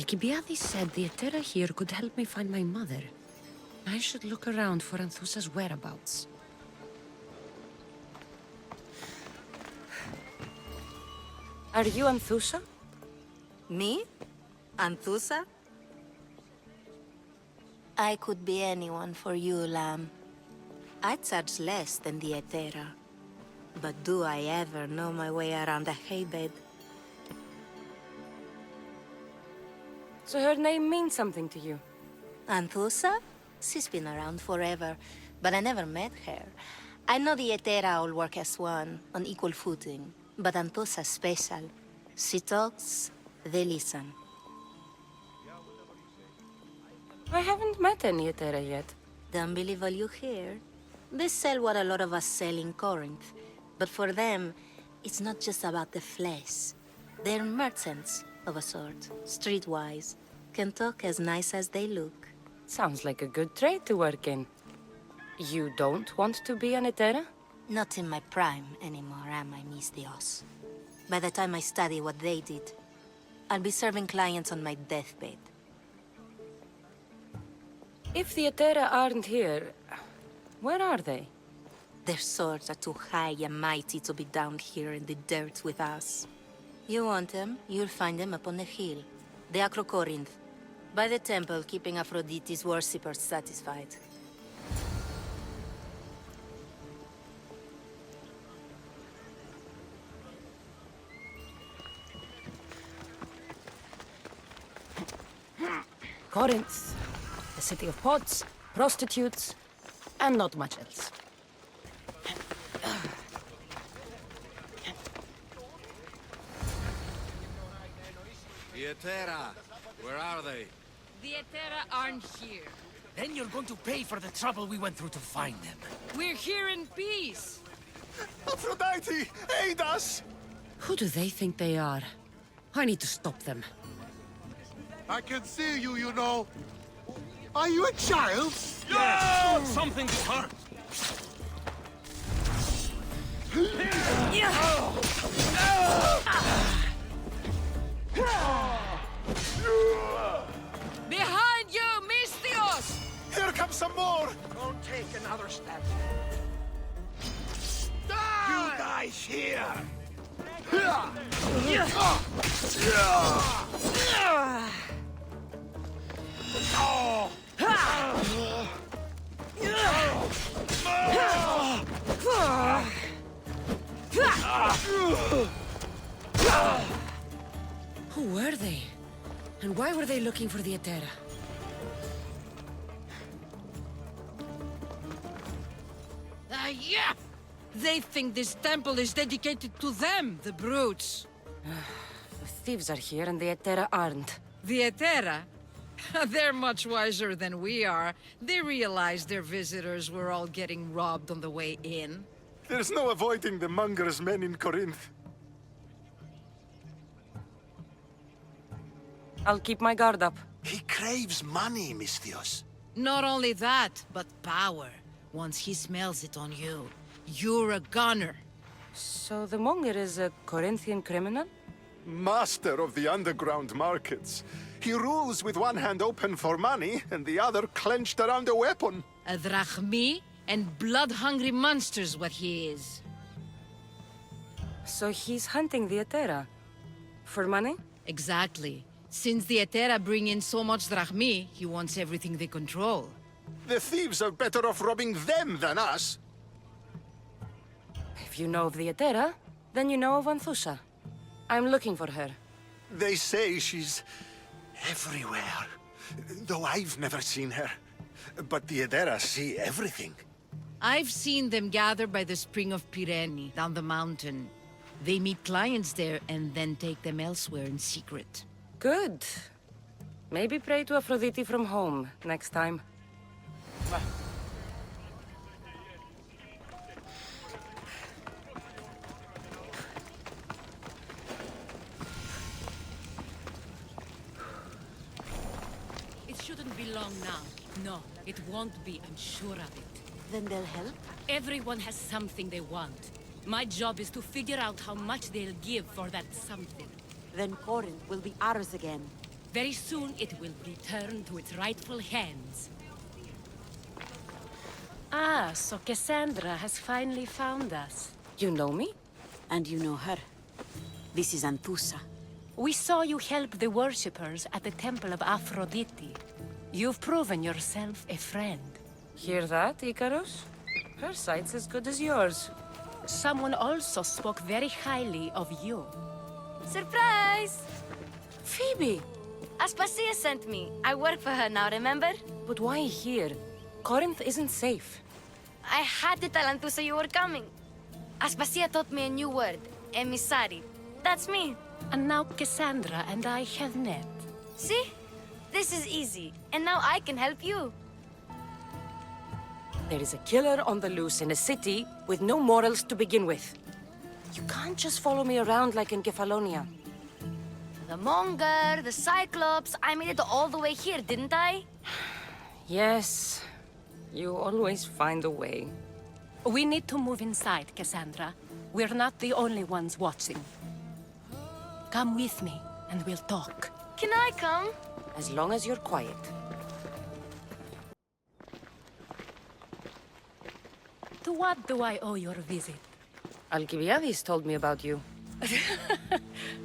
Alcibiades said the Etera here could help me find my mother. I should look around for Anthusa's whereabouts. Are you Anthusa? Me? Anthusa? I could be anyone for you, Lamb. I charge less than the Etera. But do I ever know my way around a haybed? So her name means something to you? Anthusa? She's been around forever, but I never met her. I know the Etera all work as one, on equal footing. But Anthusa's special. She talks, they listen. I haven't met any Etera yet. Don't believe all you hear. They sell what a lot of us sell in Corinth. But for them, it's not just about the flesh. They're merchants, of a sort, streetwise. Can talk as nice as they look. Sounds like a good trade to work in. You don't want to be an Etera? Not in my prime anymore, am I, Misthios? By the time I study what they did, I'll be serving clients on my deathbed. If the Etera aren't here, where are they? Their swords are too high and mighty to be down here in the dirt with us. You want them, you'll find them up on the hill. The Acrocorinth. By the temple, keeping Aphrodite's worshippers satisfied. Corinth. The city of pots, prostitutes, and not much else. The Etera, where are they? The Etera aren't here. Then you're going to pay for the trouble we went through to find them. We're here in peace. Aphrodite, aid us! Who do they think they are? I need to stop them. I can see you, you know. Are you a child? Yeah! Something to hurt! Behind you, Misthios! Here comes some more! Don't take another step. Die! You guys here! Who were they? And why were they looking for the Etera? Yeah! They think this temple is dedicated to them, the brutes. The thieves are here and the Etera aren't. The Etera? They're much wiser than we are. They realized their visitors were all getting robbed on the way in. There's no avoiding the monger's men in Corinth. I'll keep my guard up. He craves money, Misthios. Not only that, but power. Once he smells it on you, you're a gunner. So the monger is a Corinthian criminal? Master of the underground markets. He rules with one hand open for money and the other clenched around a weapon. A drachmi and blood-hungry monster's what he is. So he's hunting the Etera. For money? Exactly. Since the Etera bring in so much drachmi, he wants everything they control. The thieves are better off robbing them than us. If you know of the Etera, then you know of Anthusa. I'm looking for her. They say she's everywhere, though I've never seen her. But the Etera see everything. I've seen them gather by the spring of Pyrene, down the mountain. They meet clients there and then take them elsewhere in secret. Good. Maybe pray to Aphrodite from home next time. It shouldn't be long now. No, it won't be, I'm sure of it. Then they'll help? Everyone has something they want. My job is to figure out how much they'll give for that something. Then Corinth will be ours again. Very soon it will return to its rightful hands. Ah, so Kassandra has finally found us. You know me? And you know her. This is Anthusa. We saw you help the worshippers at the Temple of Aphrodite. You've proven yourself a friend. Hear that, Icarus? Her sight's as good as yours. Someone also spoke very highly of you. Surprise! Phoebe! Aspasia sent me. I work for her now, remember? But why here? Corinth isn't safe. I had to tell Anthusa you were coming. Aspasia taught me a new word, emissary. That's me. And now Kassandra and I have met. See? This is easy. And now I can help you. There is a killer on the loose in a city with no morals to begin with. You can't just follow me around like in Kefalonia. The Monger, the Cyclops, I made it all the way here, didn't I? Yes, you always find a way. We need to move inside, Kassandra. We're not the only ones watching. Come with me, and we'll talk. Can I come? As long as you're quiet. To what do I owe your visit? Alcibiades told me about you.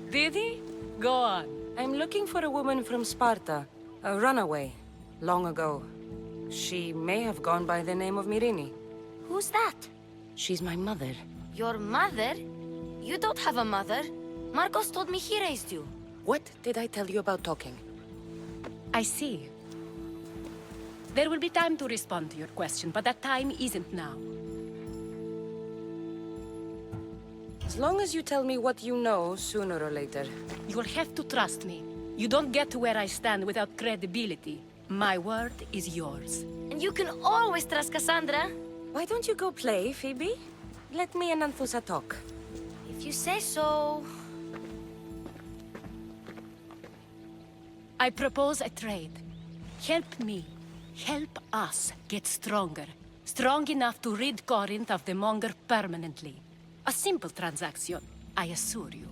Did he? Go on. I'm looking for a woman from Sparta, a runaway, long ago. She may have gone by the name of Myrine. Who's that? She's my mother. Your mother? You don't have a mother. Marcos told me he raised you. What did I tell you about talking? I see. There will be time to respond to your question, but that time isn't now. As long as you tell me what you know, sooner or later. You'll have to trust me. You don't get to where I stand without credibility. My word is yours. And you can always trust Kassandra. Why don't you go play, Phoebe? Let me and Anthusa talk. If you say so. I propose a trade. Help me. Help us get stronger. Strong enough to rid Corinth of the Monger permanently. A simple transaction, I assure you.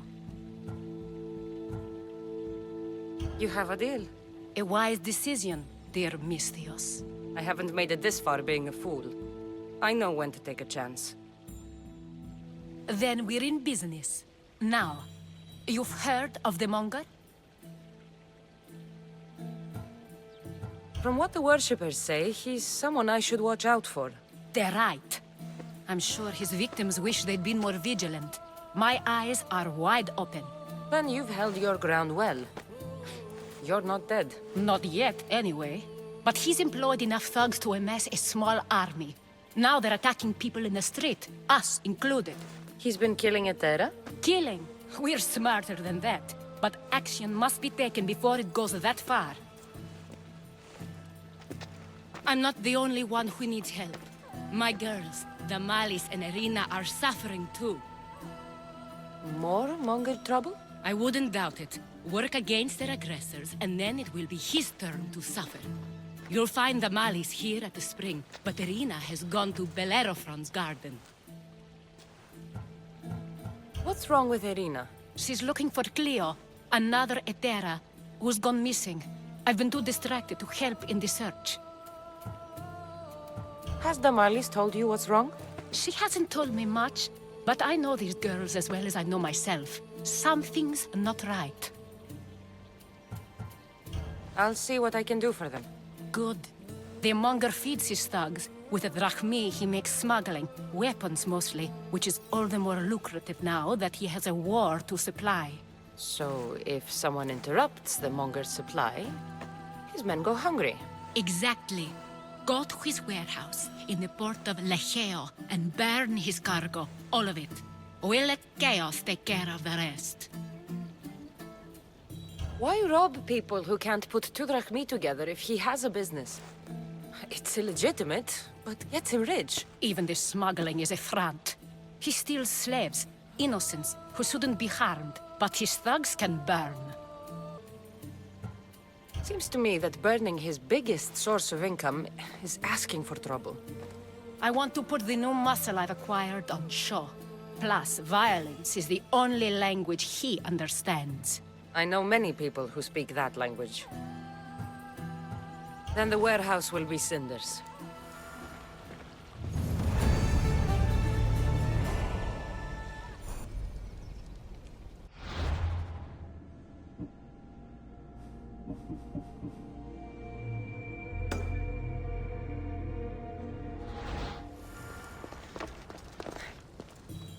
You have a deal. A wise decision, dear Misthios. I haven't made it this far being a fool. I know when to take a chance. Then we're in business. Now, you've heard of the Monger? From what the worshippers say, he's someone I should watch out for. They're right. I'm sure his victims wish they'd been more vigilant. My eyes are wide open. Then you've held your ground well. You're not dead. Not yet, anyway. But he's employed enough thugs to amass a small army. Now they're attacking people in the street, us included. He's been killing Etera? Killing. We're smarter than that. But action must be taken before it goes that far. I'm not the only one who needs help. My girls, Damalis and Irina, are suffering too. More Monger trouble? I wouldn't doubt it. Work against their aggressors, and then it will be his turn to suffer. You'll find Damalis here at the spring, but Irina has gone to Bellerophon's garden. What's wrong with Irina? She's looking for Cleo, another Etera, who's gone missing. I've been too distracted to help in the search. Has Damalis told you what's wrong? She hasn't told me much, but I know these girls as well as I know myself. Something's not right. I'll see what I can do for them. Good. The Monger feeds his thugs. With the drachmi, he makes smuggling, weapons mostly, which is all the more lucrative now that he has a war to supply. So, if someone interrupts the Monger's supply, his men go hungry. Exactly. Go to his warehouse in the port of Lecheo and burn his cargo, all of it. We'll let chaos take care of the rest. Why rob people who can't put 2 drachmi together if he has a business? It's illegitimate, but gets him rich. Even the smuggling is a front. He steals slaves, innocents, who shouldn't be harmed, but his thugs can burn. Seems to me that burning his biggest source of income is asking for trouble. I want to put the new muscle I've acquired on show. Plus, violence is the only language he understands. I know many people who speak that language. Then the warehouse will be cinders.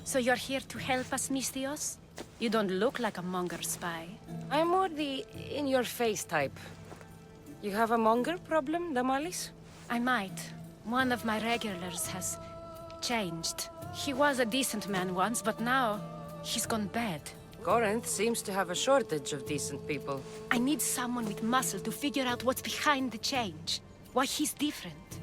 So you're here to help us, Misthios? You don't look like a monger spy. I'm more the in-your-face type. You have a monger problem, Damalis? I might. One of my regulars has changed. He was a decent man once, but now he's gone bad. Corinth seems to have a shortage of decent people. I need someone with muscle to figure out what's behind the change. Why he's different.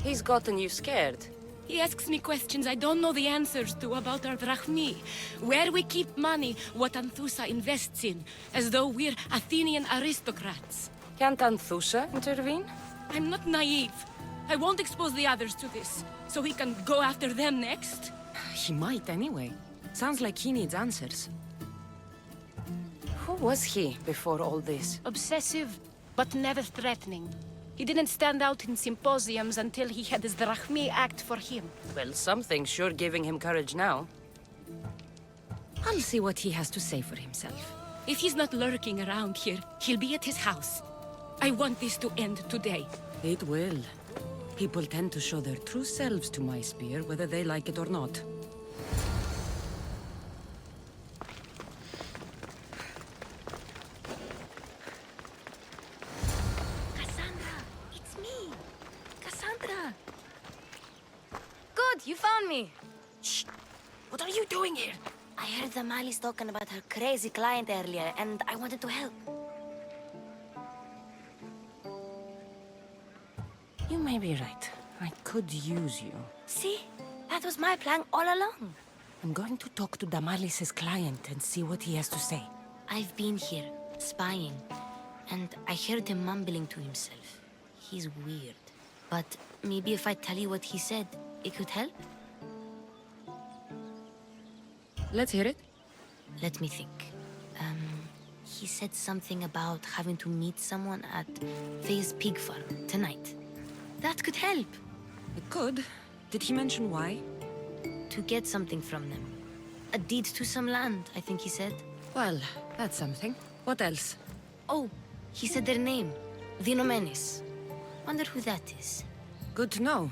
He's gotten you scared. He asks me questions I don't know the answers to about our drachmi. Where we keep money, what Anthusa invests in. As though we're Athenian aristocrats. Can't Anthusa intervene? I'm not naive. I won't expose the others to this. So he can go after them next? He might anyway. Sounds like he needs answers. Who was he before all this? Obsessive, but never threatening. He didn't stand out in symposiums until he had his drachmi act for him. Well, something's sure giving him courage now. I'll see what he has to say for himself. If he's not lurking around here, he'll be at his house. I want this to end today. It will. People tend to show their true selves to my spear, whether they like it or not. Kassandra, it's me. Kassandra. Good, you found me. Shh! What are you doing here? I heard the Mali's talking about her crazy client earlier, and I wanted to help. You may be right. I could use you. See? That was my plan all along. I'm going to talk to Damalis' client and see what he has to say. I've been here, spying, and I heard him mumbling to himself. He's weird. But maybe if I tell you what he said, it could help? Let's hear it. Let me think. He said something about having to meet someone at Faye's pig farm tonight. That could help. It could. Did he mention why? To get something from them. A deed to some land, I think he said. Well, that's something. What else? Oh, he said their name. Vinomenes. Wonder who that is. Good to know.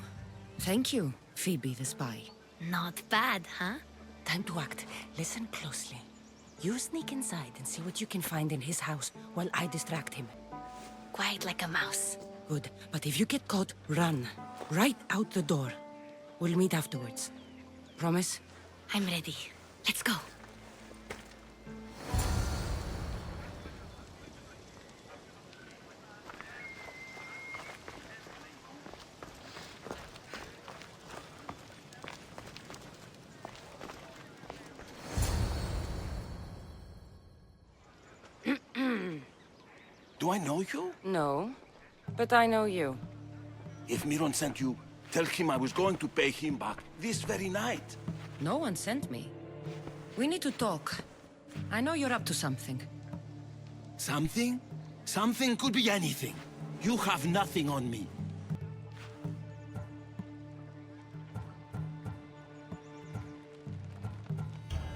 Thank you, Phoebe the spy. Not bad, huh? Time to act. Listen closely. You sneak inside and see what you can find in his house while I distract him. Quiet like a mouse. Good, but if you get caught, run. Right out the door. We'll meet afterwards. Promise? I'm ready. Let's go. Do I know you? No, but I know you. If Miron sent you, tell him I was going to pay him back this very night. No one sent me. We need to talk. I know you're up to something. Something? Something could be anything. You have nothing on me.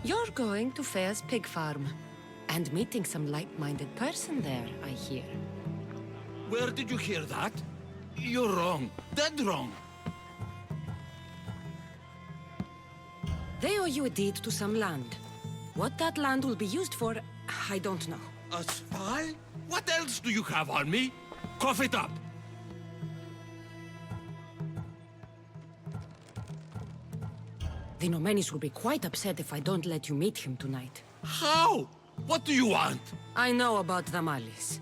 You're going to Fair's pig farm. And meeting some like-minded person there, I hear. Where did you hear that? You're wrong. Dead wrong. They owe you a deed to some land. What that land will be used for, I don't know. A spy? What else do you have on me? Cough it up. The Nomenis will be quite upset if I don't let you meet him tonight. How? What do you want? I know about Damalis.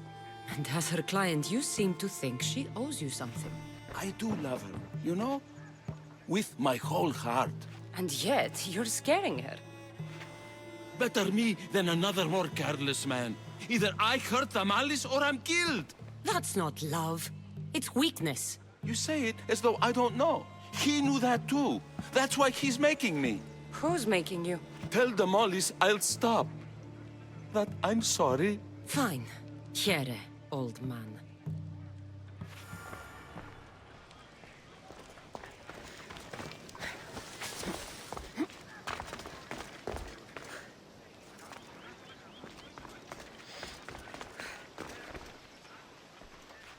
And as her client, you seem to think she owes you something. I do love her, you know? With my whole heart. And yet, you're scaring her. Better me than another more careless man. Either I hurt Damalis or I'm killed. That's not love. It's weakness. You say it as though I don't know. He knew that too. That's why he's making me. Who's making you? Tell Damalis I'll stop. that I'm sorry. Fine. Here, old man.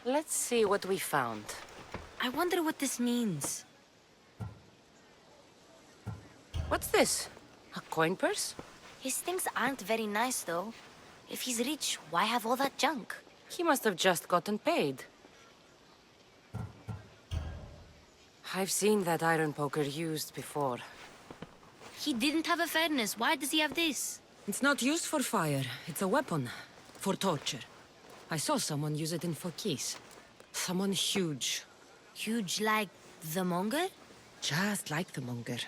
Let's see what we found. I wonder what this means. What's this? A coin purse? His things aren't very nice, though. If he's rich, why have all that junk? He must have just gotten paid. I've seen that iron poker used before. He didn't have a furnace. Why does he have this? It's not used for fire. It's a weapon. For torture. I saw someone use it in Phokis. Someone huge. Huge like the monger? Just like the monger.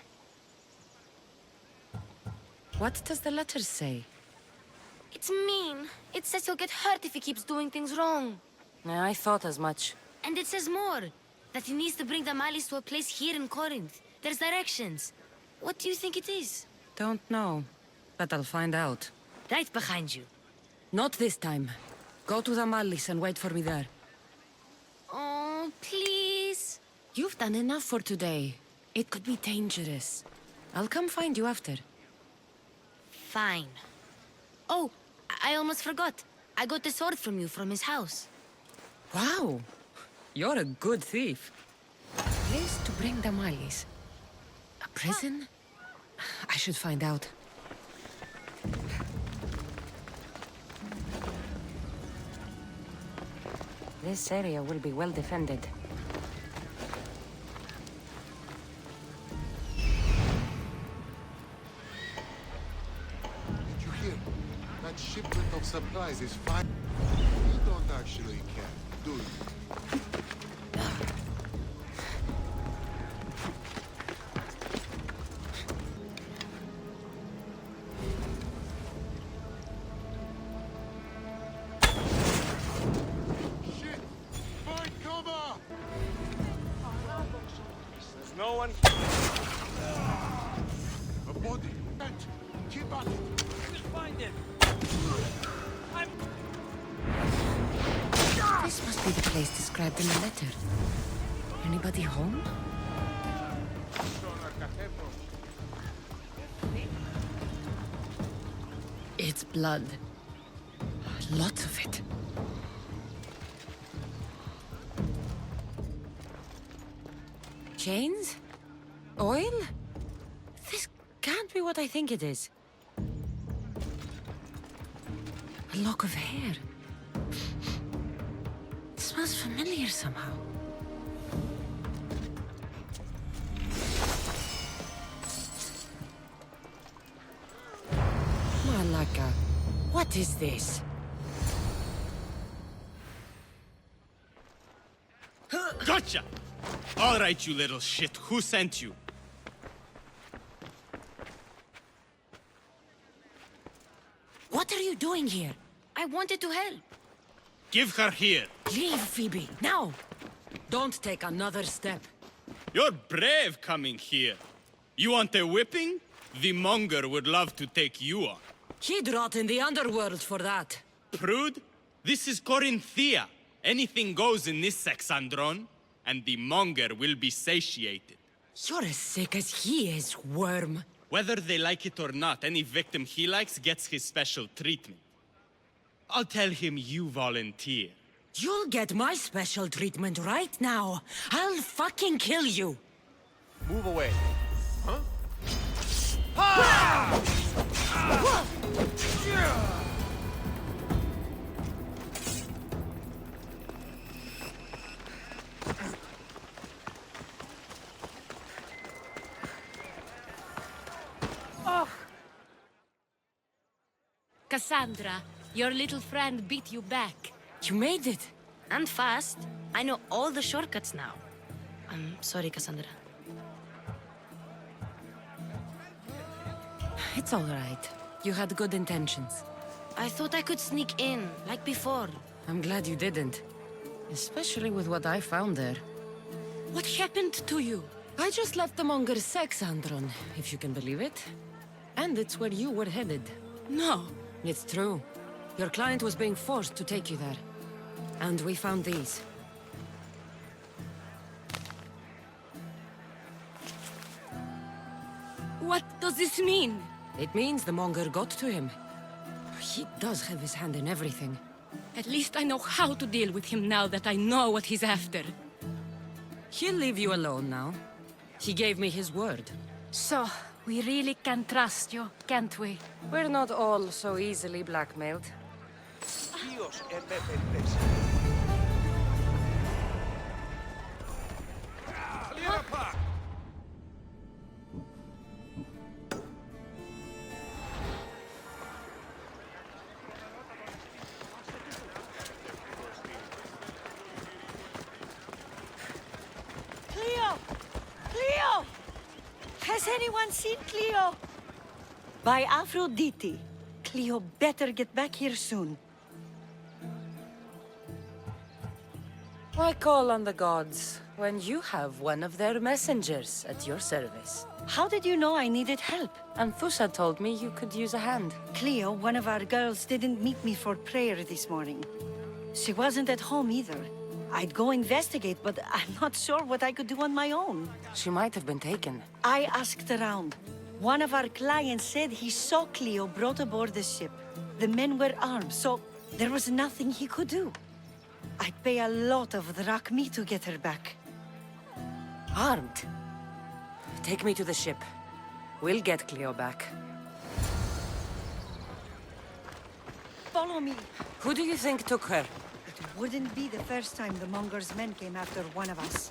What does the letter say? It's mean. It says he'll get hurt if he keeps doing things wrong. I thought as much. And it says more. That he needs to bring the malice to a place here in Corinth. There's directions. What do you think it is? Don't know. But I'll find out. Right behind you. Not this time. Go to the malice and wait for me there. Oh, please. You've done enough for today. It could be dangerous. I'll come find you after. Fine. Oh, I almost forgot. I got the sword from you from his house. Wow. You're a good thief. Place to bring the malice. A prison? I should find out. This area will be well defended. Did you hear? That shipment of supplies is fine. You don't actually care, do you? Shit! Find cover! There's no one A body! Keep at it! This must be the place described in the letter. Anybody home? It's blood. Lots of it. Chains? Oil? This can't be what I think it is. A lock of hair. It smells familiar somehow. Malaka, what is this? Gotcha! All right, you little shit. Who sent you? What are you doing here? I wanted to help. Give her here. Leave, Phoebe, now! Don't take another step. You're brave coming here. You want a whipping? The monger would love to take you on. He'd rot in the underworld for that. Prude, this is Corinthia. Anything goes in this Kassandron, and the monger will be satiated. You're as sick as he is, worm. Whether they like it or not, any victim he likes gets his special treatment. I'll tell him you volunteer. You'll get my special treatment right now. I'll fucking kill you. move away. Huh? Kassandra, your little friend beat you back. You made it. And fast. I know all the shortcuts now. I'm sorry, Kassandra. It's all right. You had good intentions. I thought I could sneak in, like before. I'm glad you didn't. Especially with what I found there. What happened to you? I just left the monger's sex, Andron, if you can believe it. And it's where you were headed. No, It's true. Your client was being forced to take you there. And we found these. What does this mean? It means the Monger got to him. He does have his hand in everything. At least I know how to deal with him now that I know what he's after. He'll leave you alone now. He gave me his word. So, we really can trust you, can't we? We're not all so easily blackmailed. Cleo! Cleo! Has anyone seen Cleo? By Aphrodite. Cleo better get back here soon. Why call on the gods when you have one of their messengers at your service? How did you know I needed help? Anthusa told me you could use a hand. Cleo, one of our girls, didn't meet me for prayer this morning. She wasn't at home either. I'd go investigate, but I'm not sure what I could do on my own. She might have been taken. I asked around. One of our clients said he saw Cleo brought aboard the ship. The men were armed, so there was nothing he could do. I'd pay a lot of drachmi to get her back. Armed? Take me to the ship. We'll get Cleo back. Follow me. Who do you think took her? It wouldn't be the first time the Monger's men came after one of us.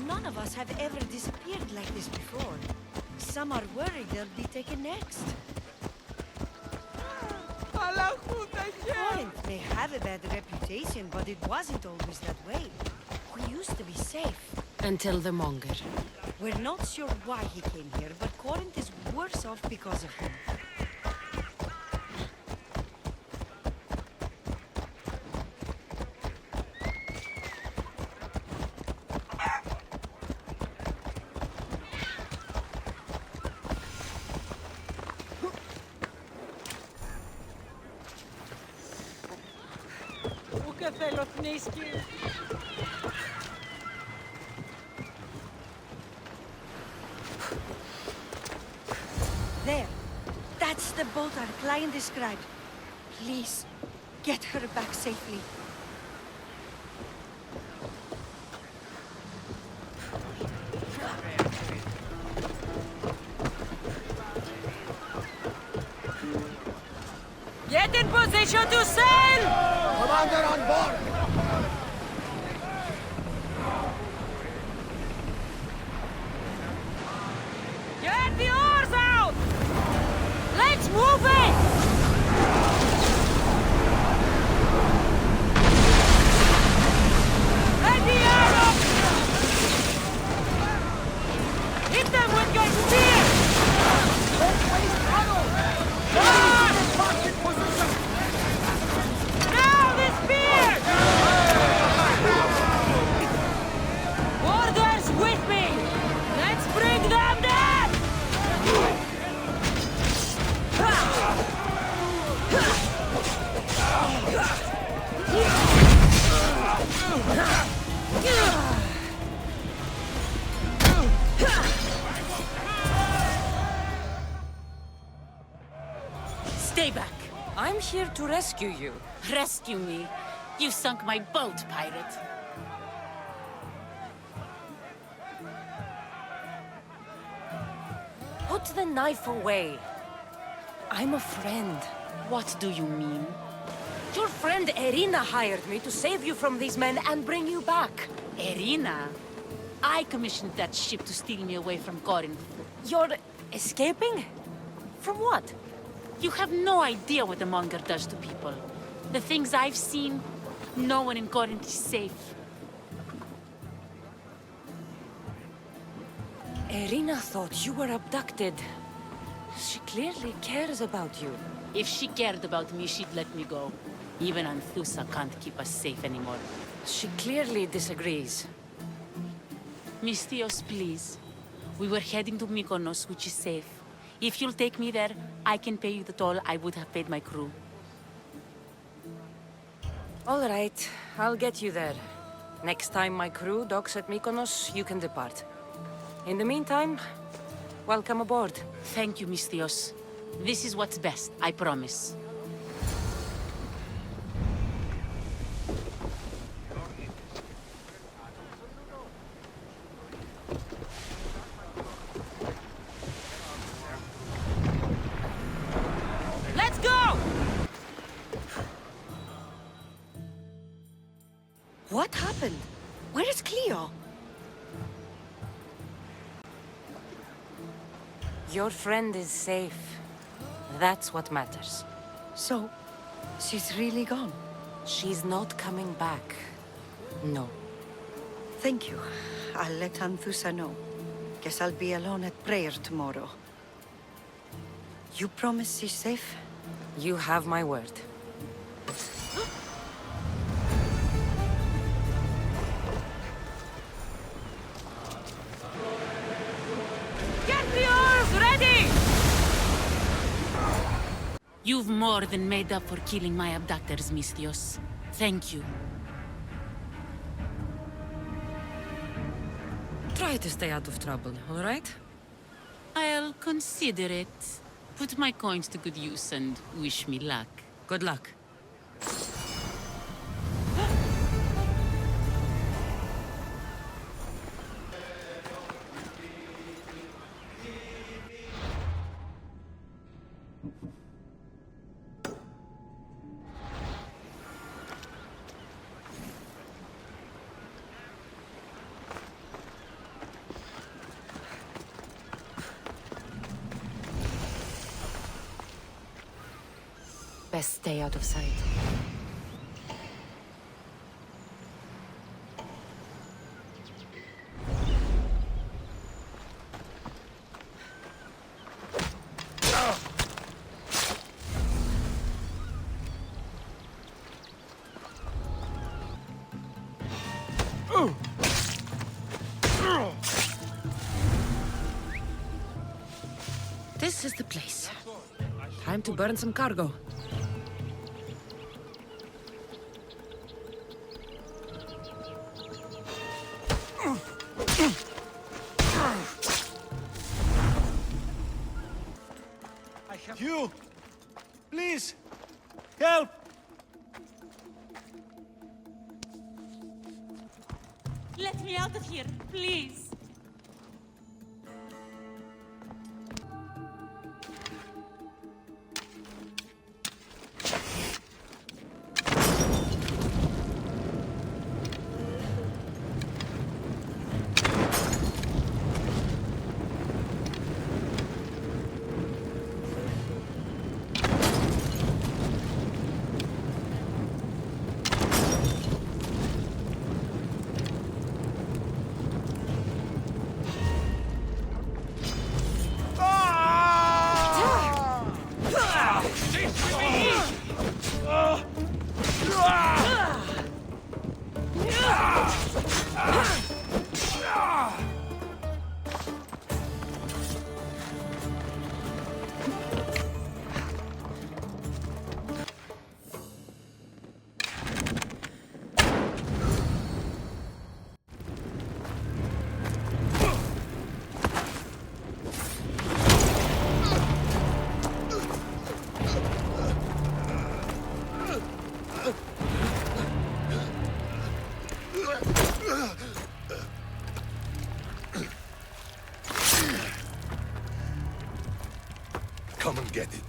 None of us have ever disappeared like this before. Some are worried they'll be taken next. Corinth may have a bad reputation, but it wasn't always that way. We used to be safe. Until the Monger. We're not sure why he came here, but Corinth is worse off because of him. There. That's the boat our client described. Please, get her back safely. Get in position to sail! Commander on board! Get the oars out! Let's move it! Ready, arrow! Hit them with your spear! Don't waste ammo! Lock in position! Now the spear! Orders with me! Let's bring them down! Stay back. I'm here to rescue you. Rescue me. You sunk my boat, pirate. Put the knife away. I'm a friend. What do you mean? Your friend Irina hired me to save you from these men and bring you back. Irina? I commissioned that ship to steal me away from Corinth. You're escaping? From what? You have no idea what the Monger does to people. The things I've seen, no one in Corinth is safe. Irina thought you were abducted. She clearly cares about you. If she cared about me, she'd let me go. Even Anthusa can't keep us safe anymore. She clearly disagrees. Misthios, please. We were heading to Mykonos, which is safe. If you'll take me there, I can pay you the toll I would have paid my crew. All right, I'll get you there. Next time my crew docks at Mykonos, you can depart. In the meantime, welcome aboard. Thank you, Misthios. This is what's best, I promise. Let's go! What happened? Where is Cleo? Your friend is safe. That's what matters. So, she's really gone? She's not coming back. No. Thank you. I'll let Anthusa know. Guess I'll be alone at prayer tomorrow. You promise she's safe? You have my word. Get the oars ready! You've more than made up for killing my abductors, Misthios. Thank you. Try to stay out of trouble, all right? I'll consider it. Put my coins to good use and wish me luck. Good luck. Best stay out of sight. This is the place. Time to burn some cargo. You! Please! Help! Let me out of here, please. Come and get it.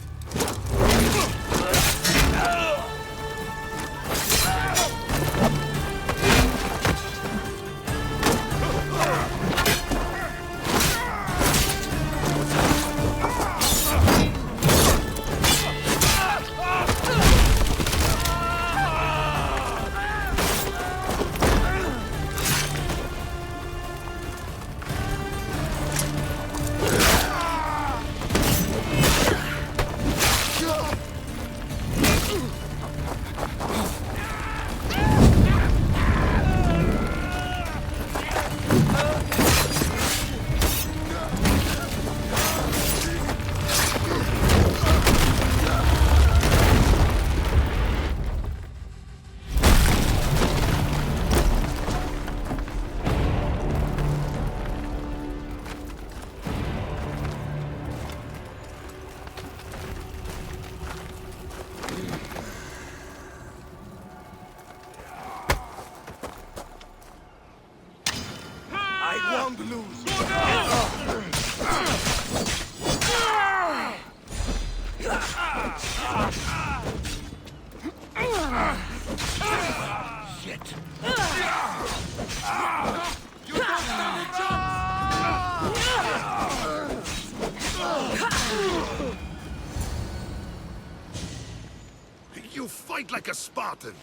fight like a Spartan.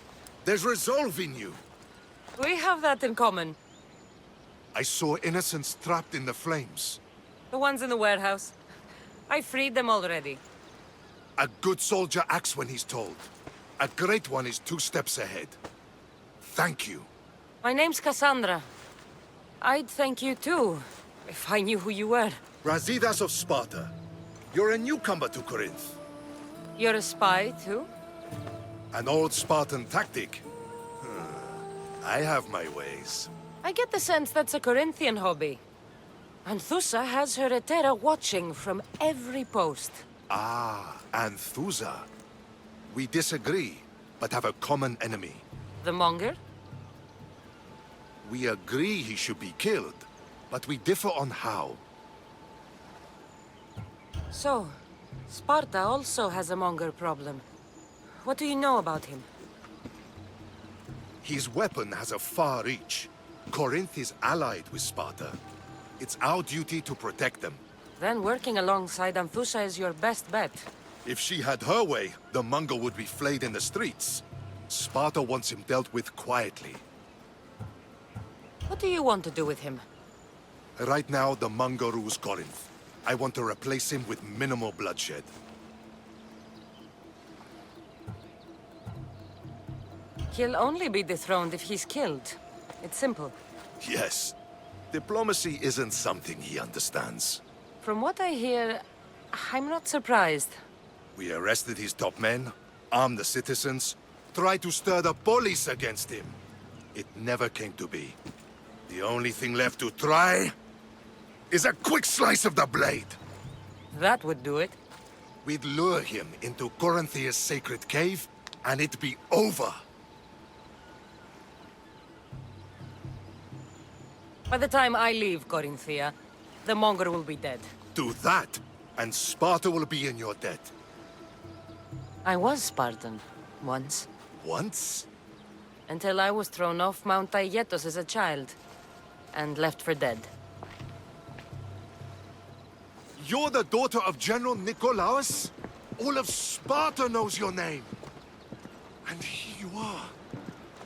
There's resolve in you. We have that in common. I saw innocents trapped in the flames. The ones in the warehouse. I freed them already. A good soldier acts when he's told. A great one is 2 steps ahead. Thank you. My name's Kassandra. I'd thank you too, if I knew who you were. Brasidas of Sparta. You're a newcomer to Corinth. You're a spy too? An old Spartan tactic. I have my ways. I get the sense that's a Corinthian hobby. Anthusa has her Etera watching from every post. Ah, Anthusa. We disagree, but have a common enemy. The Monger? We agree he should be killed, but we differ on how. So, Sparta also has a Monger problem. What do you know about him? His weapon has a far reach. Corinth is allied with Sparta. It's our duty to protect them. Then working alongside Anthusa is your best bet. If she had her way, the Monger would be flayed in the streets. Sparta wants him dealt with quietly. What do you want to do with him? Right now, the Monger rules Corinth. I want to replace him with minimal bloodshed. He'll only be dethroned if he's killed. It's simple. Yes. Diplomacy isn't something he understands. From what I hear, I'm not surprised. We arrested his top men, armed the citizens, tried to stir the police against him. It never came to be. The only thing left to try is a quick slice of the blade. That would do it. We'd lure him into Corinthia's sacred cave, and it'd be over. By the time I leave Corinthia, the Monger will be dead. Do that, and Sparta will be in your debt. I was Spartan, once. Once? Until I was thrown off Mount Aietos as a child, and left for dead. You're the daughter of General Nikolaos? All of Sparta knows your name. And here you are,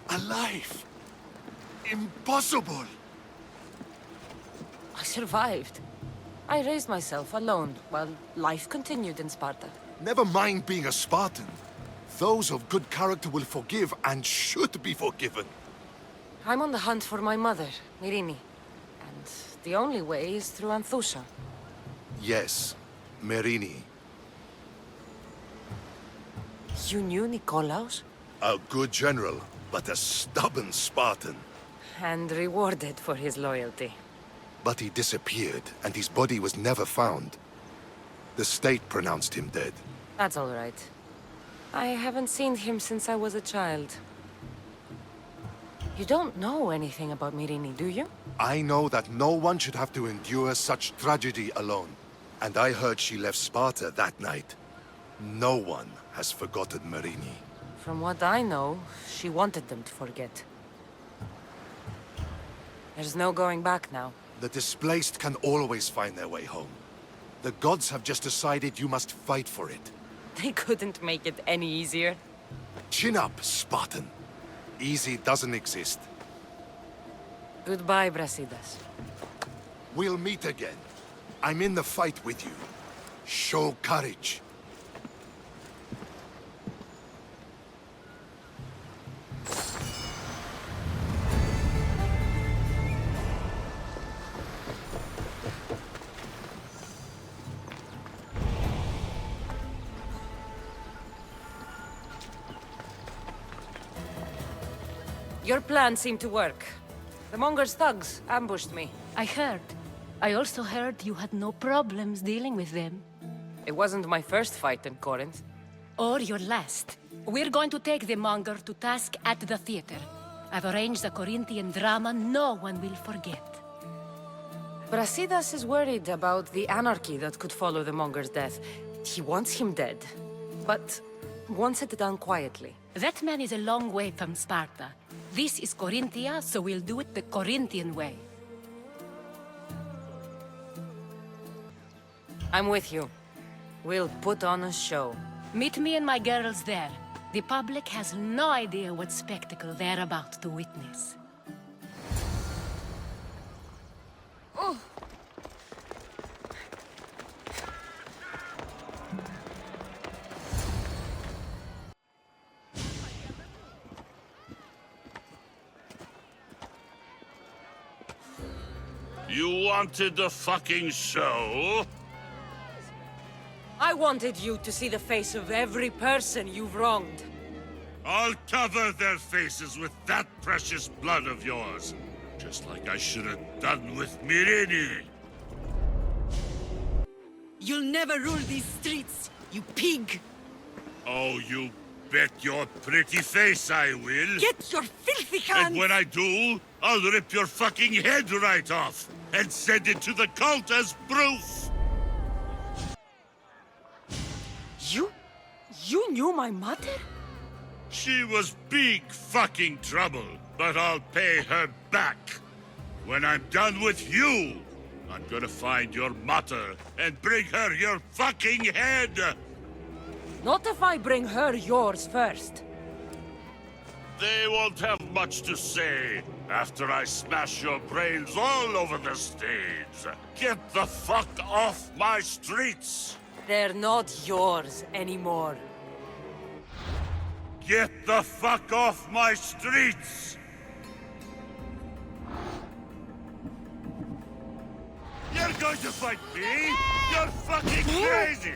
alive. Impossible. I survived. I raised myself alone, while life continued in Sparta. Never mind being a Spartan. Those of good character will forgive and should be forgiven. I'm on the hunt for my mother, Myrini. And the only way is through Anthusa. Yes, Myrini. You knew Nikolaos? A good general, but a stubborn Spartan. And rewarded for his loyalty. But he disappeared, and his body was never found. The state pronounced him dead. That's all right. I haven't seen him since I was a child. You don't know anything about Myrini, do you? I know that no one should have to endure such tragedy alone. And I heard she left Sparta that night. No one has forgotten Myrini. From what I know, she wanted them to forget. There's no going back now. The displaced can always find their way home. The gods have just decided you must fight for it. They couldn't make it any easier. Chin up, Spartan. Easy doesn't exist. Goodbye, Brasidas. We'll meet again. I'm in the fight with you. Show courage. Your plan seemed to work. The Monger's thugs ambushed me. I heard. I also heard you had no problems dealing with them. It wasn't my first fight in Corinth. Or your last. We're going to take the Monger to task at the theater. I've arranged a Corinthian drama no one will forget. Brasidas is worried about the anarchy that could follow the Monger's death. He wants him dead, but wants it done quietly. That man is a long way from Sparta. This is Corinthia, so we'll do it the Corinthian way. I'm with you. We'll put on a show. Meet me and my girls there. The public has no idea what spectacle they're about to witness. You wanted the fucking show? I wanted you to see the face of every person you've wronged. I'll cover their faces with that precious blood of yours. Just like I should have done with Myrini. You'll never rule these streets, you pig! Oh, you bet your pretty face I will. Get your filthy hands! And when I do, I'll rip your fucking head right off and send it to the cult as proof. You knew my mother? She was big fucking trouble, but I'll pay her back. When I'm done with you, I'm gonna find your mother and bring her your fucking head! Not if I bring her yours first. They won't have much to say after I smash your brains all over the stage. Get the fuck off my streets! They're not yours anymore. Get the fuck off my streets! You're going to fight me? You're fucking crazy!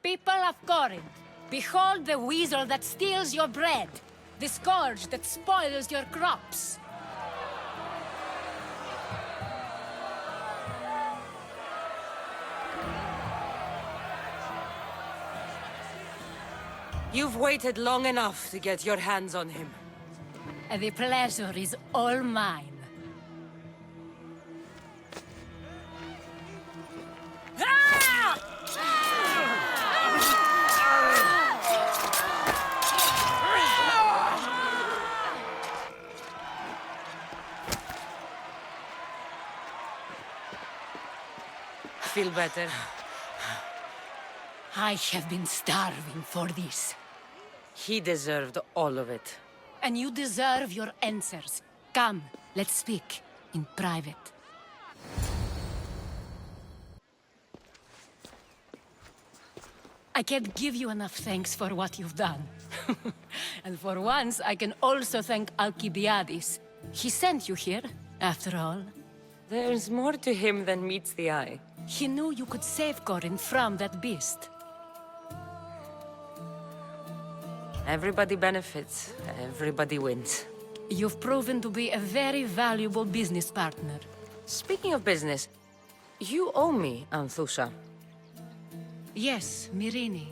People of Corinth, behold the weasel that steals your bread, the scourge that spoils your crops. You've waited long enough to get your hands on him. The pleasure is all mine. Feel better? I have been starving for this. He deserved all of it. And you deserve your answers. Come, let's speak in private. I can't give you enough thanks for what you've done. And for once, I can also thank Alcibiades. He sent you here, after all. There's more to him than meets the eye. He knew you could save Corinth from that beast. Everybody benefits, everybody wins. You've proven to be a very valuable business partner. Speaking of business, you owe me, Anthusha. Yes, Myrini.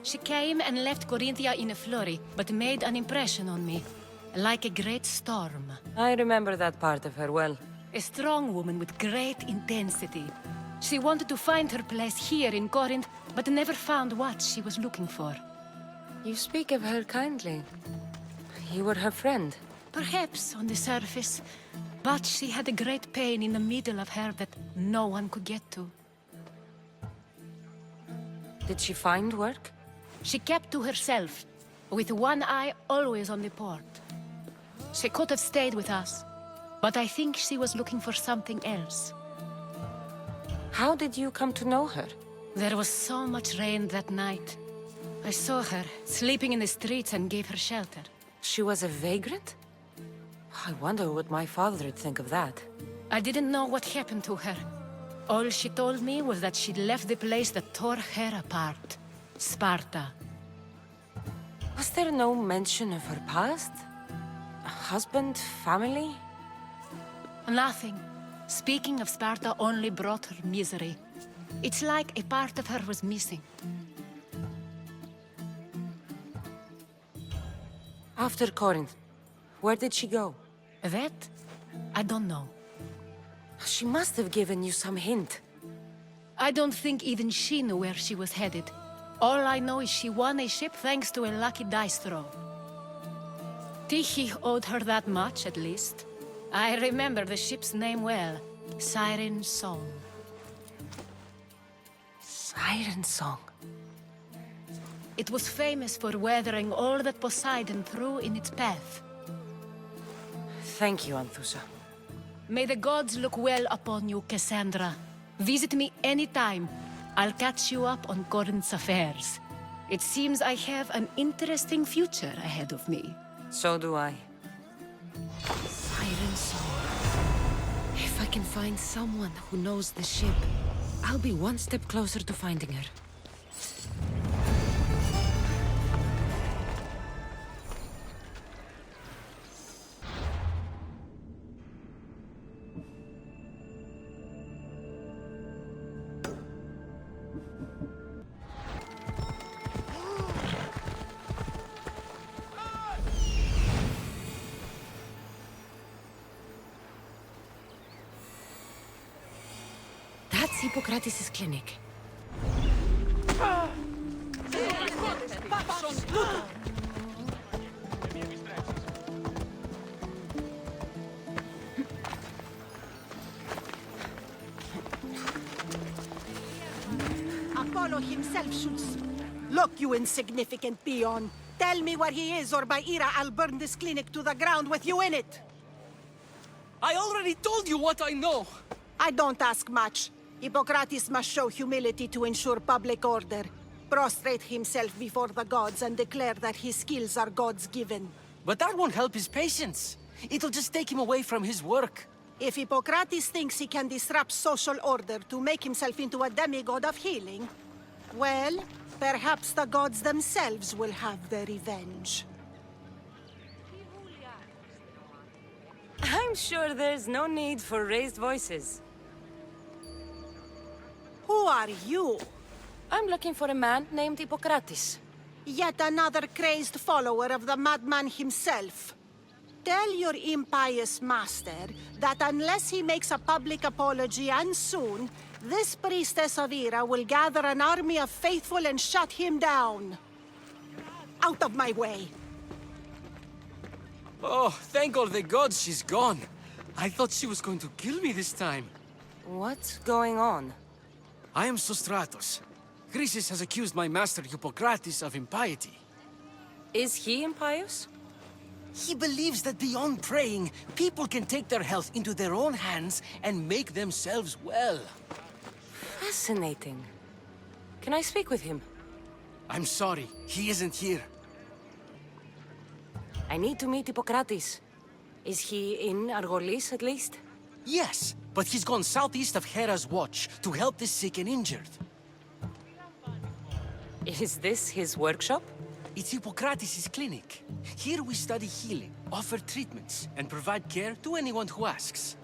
She came and left Corinthia in a flurry, but made an impression on me. Like a great storm. I remember that part of her well. A strong woman with great intensity. She wanted to find her place here in Corinth, but never found what she was looking for. You speak of her kindly. You were her friend. Perhaps on the surface, but she had a great pain in the middle of her that no one could get to. Did she find work? She kept to herself, with one eye always on the port. She could have stayed with us, but I think she was looking for something else. How did you come to know her? There was so much rain that night. I saw her, sleeping in the streets and gave her shelter. She was a vagrant? I wonder what my father would think of that. I didn't know what happened to her. All she told me was that she'd left the place that tore her apart. Sparta. Was there no mention of her past? A husband, family? Nothing. Speaking of Sparta only brought her misery. It's like a part of her was missing. After Corinth, where did she go? That? I don't know. She must have given you some hint. I don't think even she knew where she was headed. All I know is she won a ship thanks to a lucky dice throw. Tyche owed her that much, at least. I remember the ship's name well. Siren Song. Siren Song. It was famous for weathering all that Poseidon threw in its path. Thank you, Anthusa. May the gods look well upon you, Kassandra. Visit me anytime. I'll catch you up on Corinth's affairs. It seems I have an interesting future ahead of me. So do I. Siren Song. If I can find someone who knows the ship, I'll be one step closer to finding her. That's Hippocrates' clinic. Apollo himself should... Look, you insignificant peon. Tell me where he is, or by Ira, I'll burn this clinic to the ground with you in it. I already told you what I know. I don't ask much. Hippocrates must show humility to ensure public order. Prostrate himself before the gods and declare that his skills are gods given. But that won't help his patients. It'll just take him away from his work. If Hippocrates thinks he can disrupt social order to make himself into a demigod of healing, well, perhaps the gods themselves will have their revenge. I'm sure there's no need for raised voices. Who are you? I'm looking for a man named Hippocrates. Yet another crazed follower of the madman himself. Tell your impious master that unless he makes a public apology, and soon, this priestess of Ira will gather an army of faithful and shut him down. Out of my way! Oh, thank all the gods she's gone. I thought she was going to kill me this time. What's going on? I am Sostratos. Chrysis has accused my master Hippocrates of impiety. Is he impious? He believes that beyond praying, people can take their health into their own hands and make themselves well. Fascinating. Can I speak with him? I'm sorry, he isn't here. I need to meet Hippocrates. Is he in Argolis, at least? Yes, but he's gone southeast of Hera's watch to help the sick and injured. Is this his workshop? It's Hippocrates' clinic. Here we study healing, offer treatments, and provide care to anyone who asks.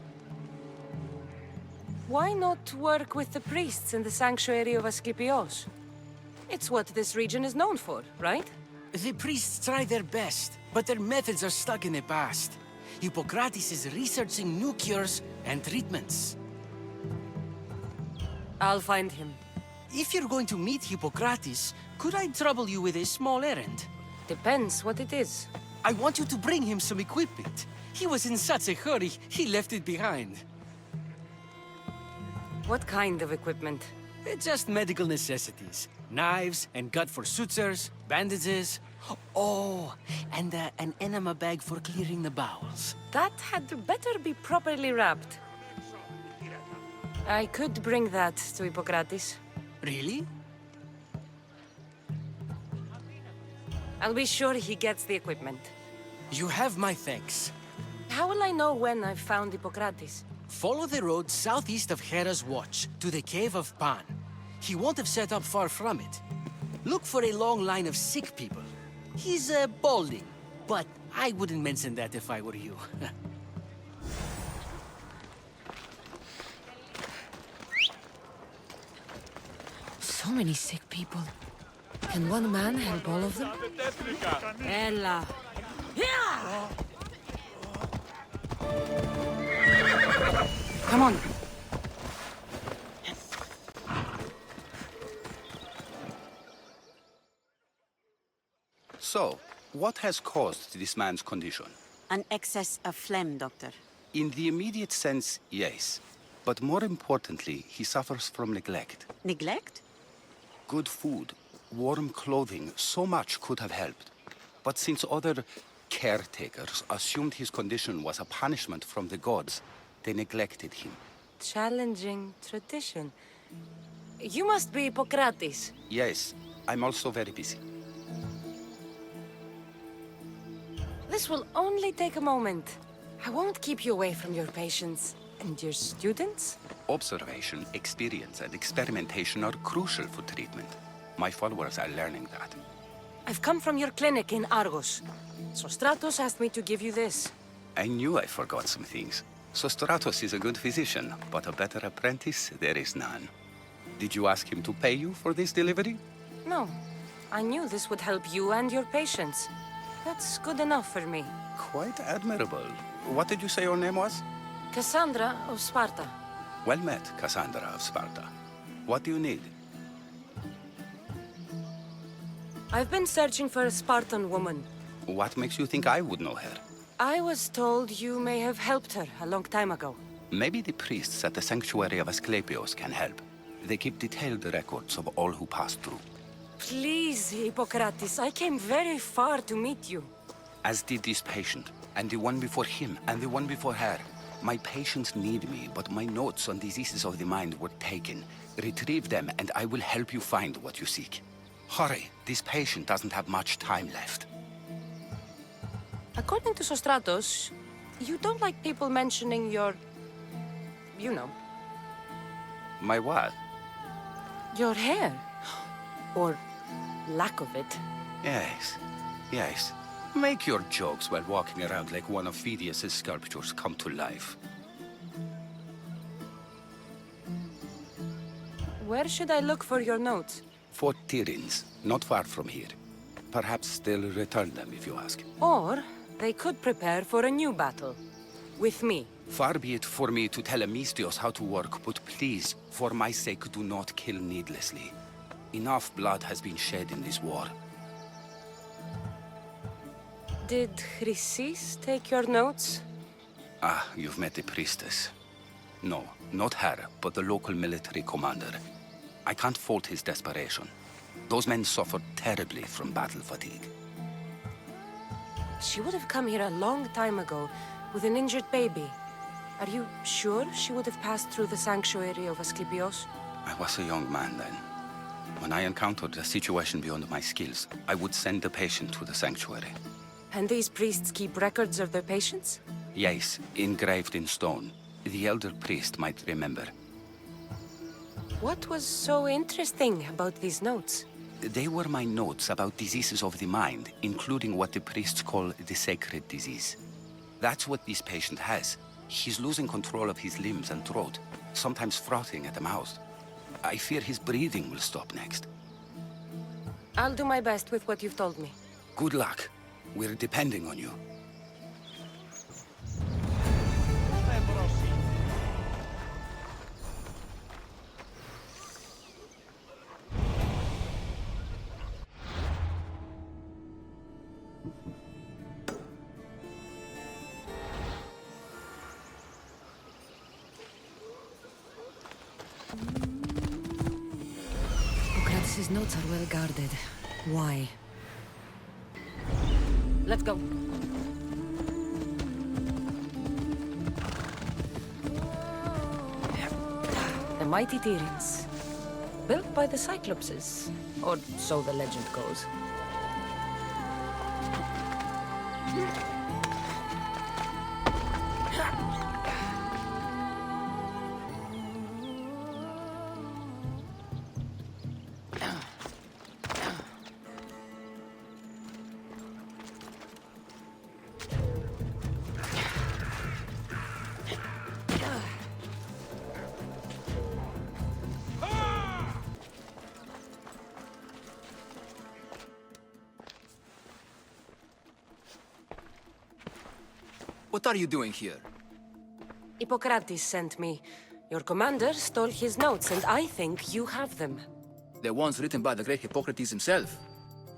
Why not work with the priests in the sanctuary of Asclepios? It's what this region is known for, right? The priests try their best, but their methods are stuck in the past. Hippocrates is researching new cures and treatments. I'll find him. If you're going to meet Hippocrates, could I trouble you with a small errand? Depends what it is. I want you to bring him some equipment. He was in such a hurry, he left it behind. What kind of equipment? Just medical necessities. Knives and gut for sutures, bandages. Oh, and an enema bag for clearing the bowels. That had better be properly wrapped. I could bring that to Hippocrates. Really? I'll be sure he gets the equipment. You have my thanks. How will I know when I've found Hippocrates? Follow the road southeast of Hera's Watch to the Cave of Pan. He won't have set up far from it. Look for a long line of sick people. He's balding, but I wouldn't mention that if I were you. So many sick people. Can one man help all of them? Ella. Yeah! Come on. So, what has caused this man's condition? An excess of phlegm, Doctor. In the immediate sense, yes. But more importantly, he suffers from neglect. Neglect? Good food, warm clothing, so much could have helped. But since other caretakers assumed his condition was a punishment from the gods, they neglected him. Challenging tradition. You must be Hippocrates. Yes, I'm also very busy. This will only take a moment. I won't keep you away from your patients. And your students? Observation, experience, and experimentation are crucial for treatment. My followers are learning that. I've come from your clinic in Argos. Sostratos asked me to give you this. I knew I forgot some things. Sostratos is a good physician, but a better apprentice there is none. Did you ask him to pay you for this delivery? No. I knew this would help you and your patients. That's good enough for me. Quite admirable. What did you say your name was? Kassandra of Sparta. Well met, Kassandra of Sparta. What do you need? I've been searching for a Spartan woman. What makes you think I would know her? I was told you may have helped her a long time ago. Maybe the priests at the sanctuary of Asclepios can help. They keep detailed records of all who passed through. Please, Hippocrates, I came very far to meet you. As did this patient, and the one before him, and the one before her. My patients need me, but my notes on diseases of the mind were taken. Retrieve them, and I will help you find what you seek. Hurry, this patient doesn't have much time left. According to Sostratos, you don't like people mentioning your... you know. My what? Your hair. Or lack of it. Yes, yes. Make your jokes while walking around like one of Phidias' sculptures come to life. Where should I look for your notes? Fort Tyrins, not far from here. Perhaps they'll return them if you ask. Or they could prepare for a new battle. With me. Far be it for me to tell Alexios how to work, but please, for my sake, do not kill needlessly. Enough blood has been shed in this war. Did Chrysis take your notes? Ah, you've met the priestess. No, not her, but the local military commander. I can't fault his desperation. Those men suffered terribly from battle fatigue. She would have come here a long time ago with an injured baby. Are you sure she would have passed through the sanctuary of Asclepios? I was a young man then. When I encountered a situation beyond my skills, I would send the patient to the sanctuary. And these priests keep records of their patients? Yes, engraved in stone. The elder priest might remember. What was so interesting about these notes? They were my notes about diseases of the mind, including what the priests call the sacred disease. That's what this patient has. He's losing control of his limbs and throat, sometimes frothing at the mouth. I fear his breathing will stop next. I'll do my best with what you've told me. Good luck. We're depending on you. Hippocrates' notes are well guarded. Why? Let's go. The mighty Tyrins. Built by the Cyclopses. Or so the legend goes. What are you doing here? Hippocrates sent me. Your commander stole his notes, and I think you have them. The ones written by the great Hippocrates himself.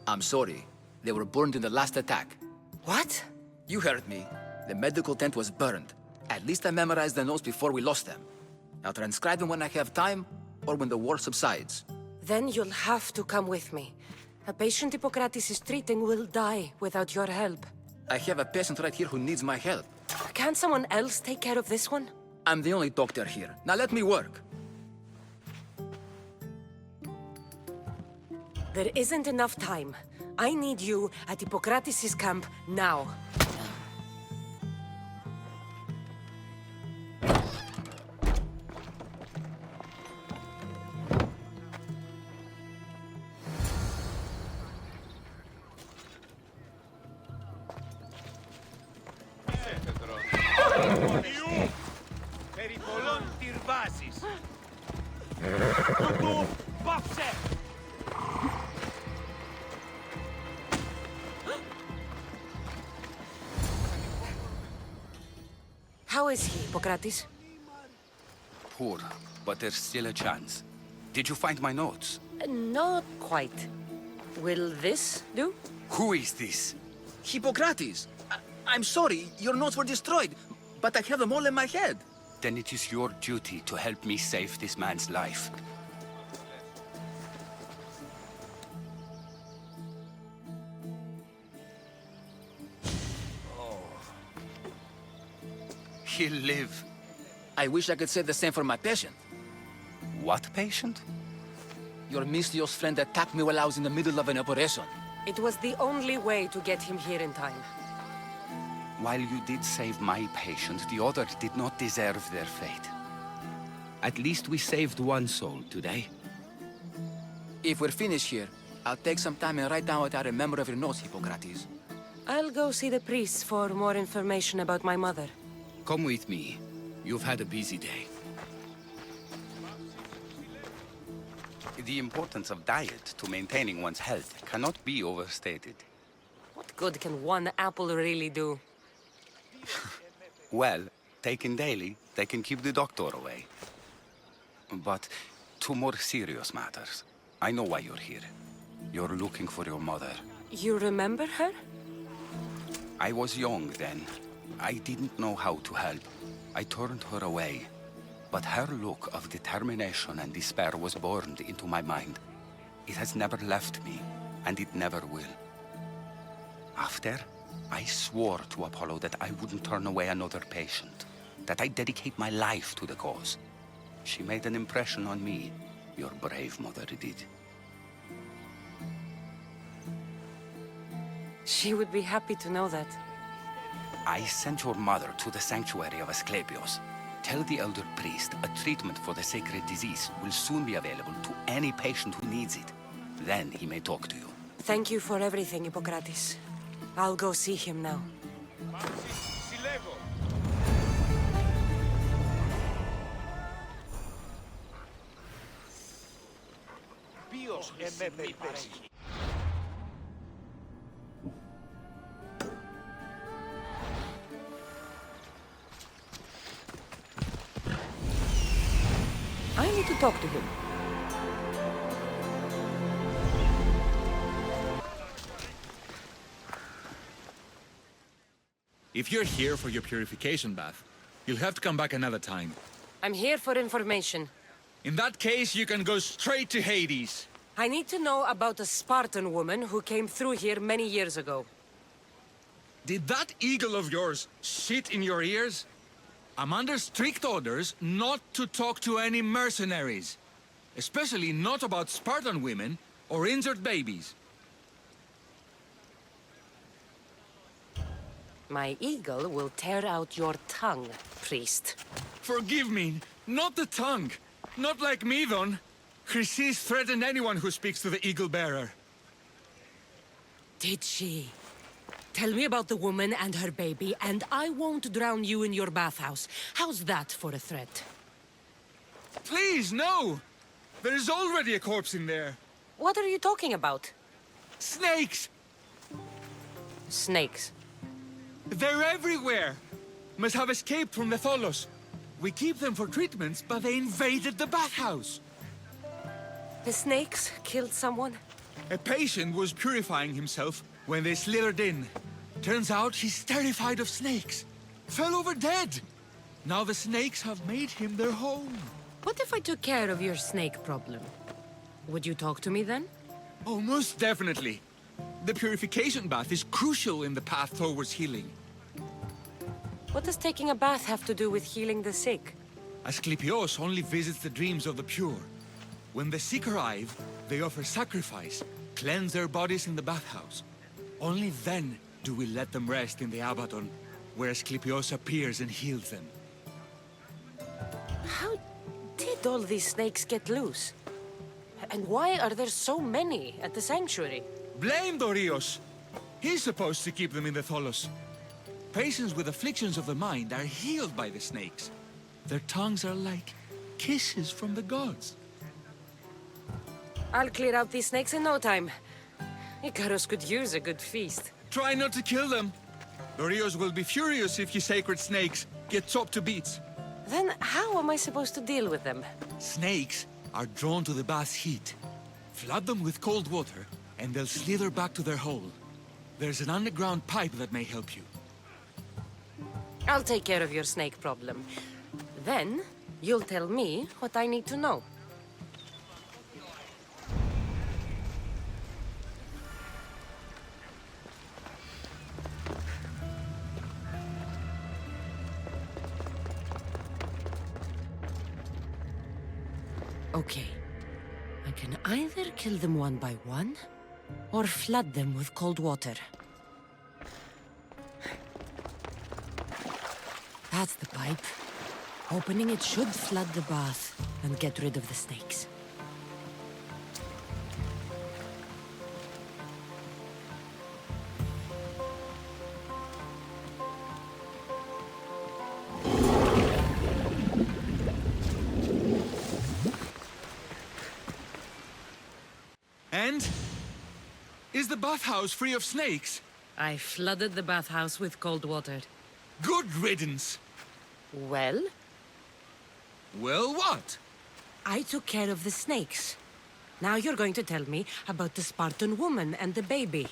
I'm sorry. They were burned in the last attack. What? You heard me. The medical tent was burned. At least I memorized the notes before we lost them. I'll transcribe them when I have time, or when the war subsides. Then you'll have to come with me. A patient Hippocrates is treating will die without your help. I have a patient right here who needs my help. Can't someone else take care of this one? I'm the only doctor here. Now let me work. There isn't enough time. I need you at Hippocrates' camp now. How is he, Hippocrates? Poor, but there's still a chance. Did you find my notes? Not quite. Will this do? Who is this? Hippocrates! I'm sorry, your notes were destroyed, but I have them all in my head. Then it is your duty to help me save this man's life. He'll live. I wish I could say the same for my patient. What patient? Your Mystios friend attacked me while I was in the middle of an operation. It was the only way to get him here in time. While you did save my patient, the others did not deserve their fate. At least we saved one soul today. If we're finished here, I'll take some time and write down what I remember of your notes, Hippocrates. I'll go see the priests for more information about my mother. Come with me. You've had a busy day. The importance of diet to maintaining one's health cannot be overstated. What good can one apple really do? Well, taken daily, they can keep the doctor away. But to more serious matters. I know why you're here. You're looking for your mother. You remember her? I was young then. I didn't know how to help. I turned her away. But her look of determination and despair was burned into my mind. It has never left me, and it never will. After, I swore to Apollo that I wouldn't turn away another patient, that I'd dedicate my life to the cause. She made an impression on me. Your brave mother did. She would be happy to know that. I sent your mother to the sanctuary of Asclepios. Tell the elder priest a treatment for the sacred disease will soon be available to any patient who needs it. Then he may talk to you. Thank you for everything, Hippocrates. I'll go see him now. I need to talk to him. If you're here for your purification bath, you'll have to come back another time. I'm here for information. In that case, you can go straight to Hades. I need to know about a Spartan woman who came through here many years ago. Did that eagle of yours shit in your ears? I'm under strict orders not to talk to any mercenaries. Especially not about Spartan women or injured babies. My eagle will tear out your tongue, priest. Forgive me, not the tongue. Not like Midon. Chrysis threatened anyone who speaks to the eagle bearer. Did she? Tell me about the woman and her baby, and I won't drown you in your bathhouse. How's that for a threat? Please, no! There's already a corpse in there. What are you talking about? Snakes! Snakes? They're everywhere! Must have escaped from the Tholos. We keep them for treatments, but they invaded the bathhouse. The snakes killed someone? A patient was purifying himself when they slithered in. Turns out he's terrified of snakes. Fell over dead. Now the snakes have made him their home. What if I took care of your snake problem? Would you talk to me then? Oh, most definitely. The purification bath is crucial in the path towards healing. What does taking a bath have to do with healing the sick? Asclepios only visits the dreams of the pure. When the sick arrive, they offer sacrifice, cleanse their bodies in the bathhouse. Only then do we let them rest in the Abaddon, where Asclepios appears and heals them. How did all these snakes get loose? And why are there so many at the sanctuary? Blame Dorios! He's supposed to keep them in the Tholos. Patients with afflictions of the mind are healed by the snakes. Their tongues are like kisses from the gods. I'll clear out these snakes in no time. Icarus could use a good feast. Try not to kill them. Dorios will be furious if you sacred snakes get chopped to bits. Then how am I supposed to deal with them? Snakes are drawn to the bath's heat. Flood them with cold water, and they'll slither back to their hole. There's an underground pipe that may help you. I'll take care of your snake problem. Then, you'll tell me what I need to know. Okay. I can either kill them one by one, or flood them with cold water. That's the pipe. Opening it should flood the bath and get rid of the snakes. And? Is the bathhouse free of snakes? I flooded the bathhouse with cold water. Good riddance! Well? Well, what? I took care of the snakes. Now you're going to tell me about the Spartan woman and the baby.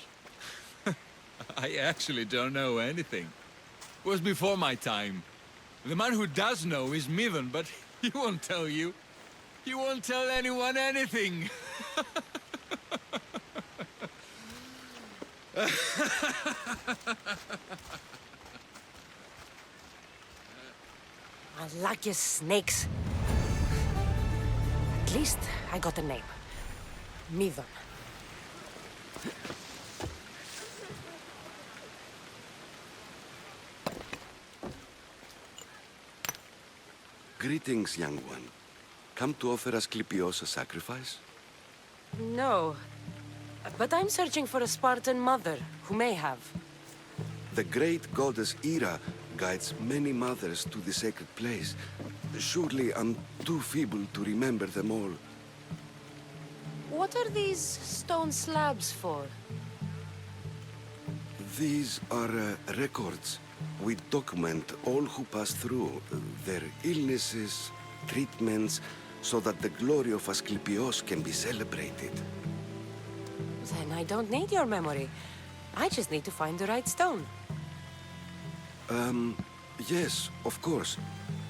I actually don't know anything. It was before my time. The man who does know is Midon, but he won't tell you. He won't tell anyone anything. I like your snakes. At least I got a name. Midon. Greetings, young one. Come to offer Asclepios a sacrifice? No. But I'm searching for a Spartan mother who may have. The great goddess Ira guides many mothers to the sacred place. Surely I'm too feeble to remember them all. What are these stone slabs for? These are records. We document all who pass through, their illnesses, treatments, so that the glory of Asclepios can be celebrated. Then I don't need your memory. I just need to find the right stone. Yes, of course.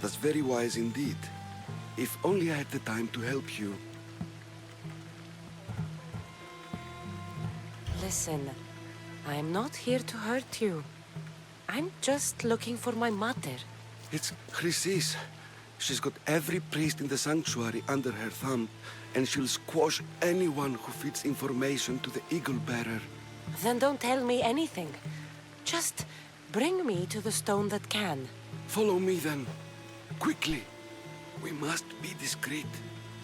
That's very wise indeed. If only I had the time to help you. Listen, I'm not here to hurt you. I'm just looking for my mother. It's Chrysis. She's got every priest in the sanctuary under her thumb, and she'll squash anyone who feeds information to the Eagle Bearer. Then don't tell me anything. Just Bring me to the stone that can. Follow me then. Quickly. We must be discreet.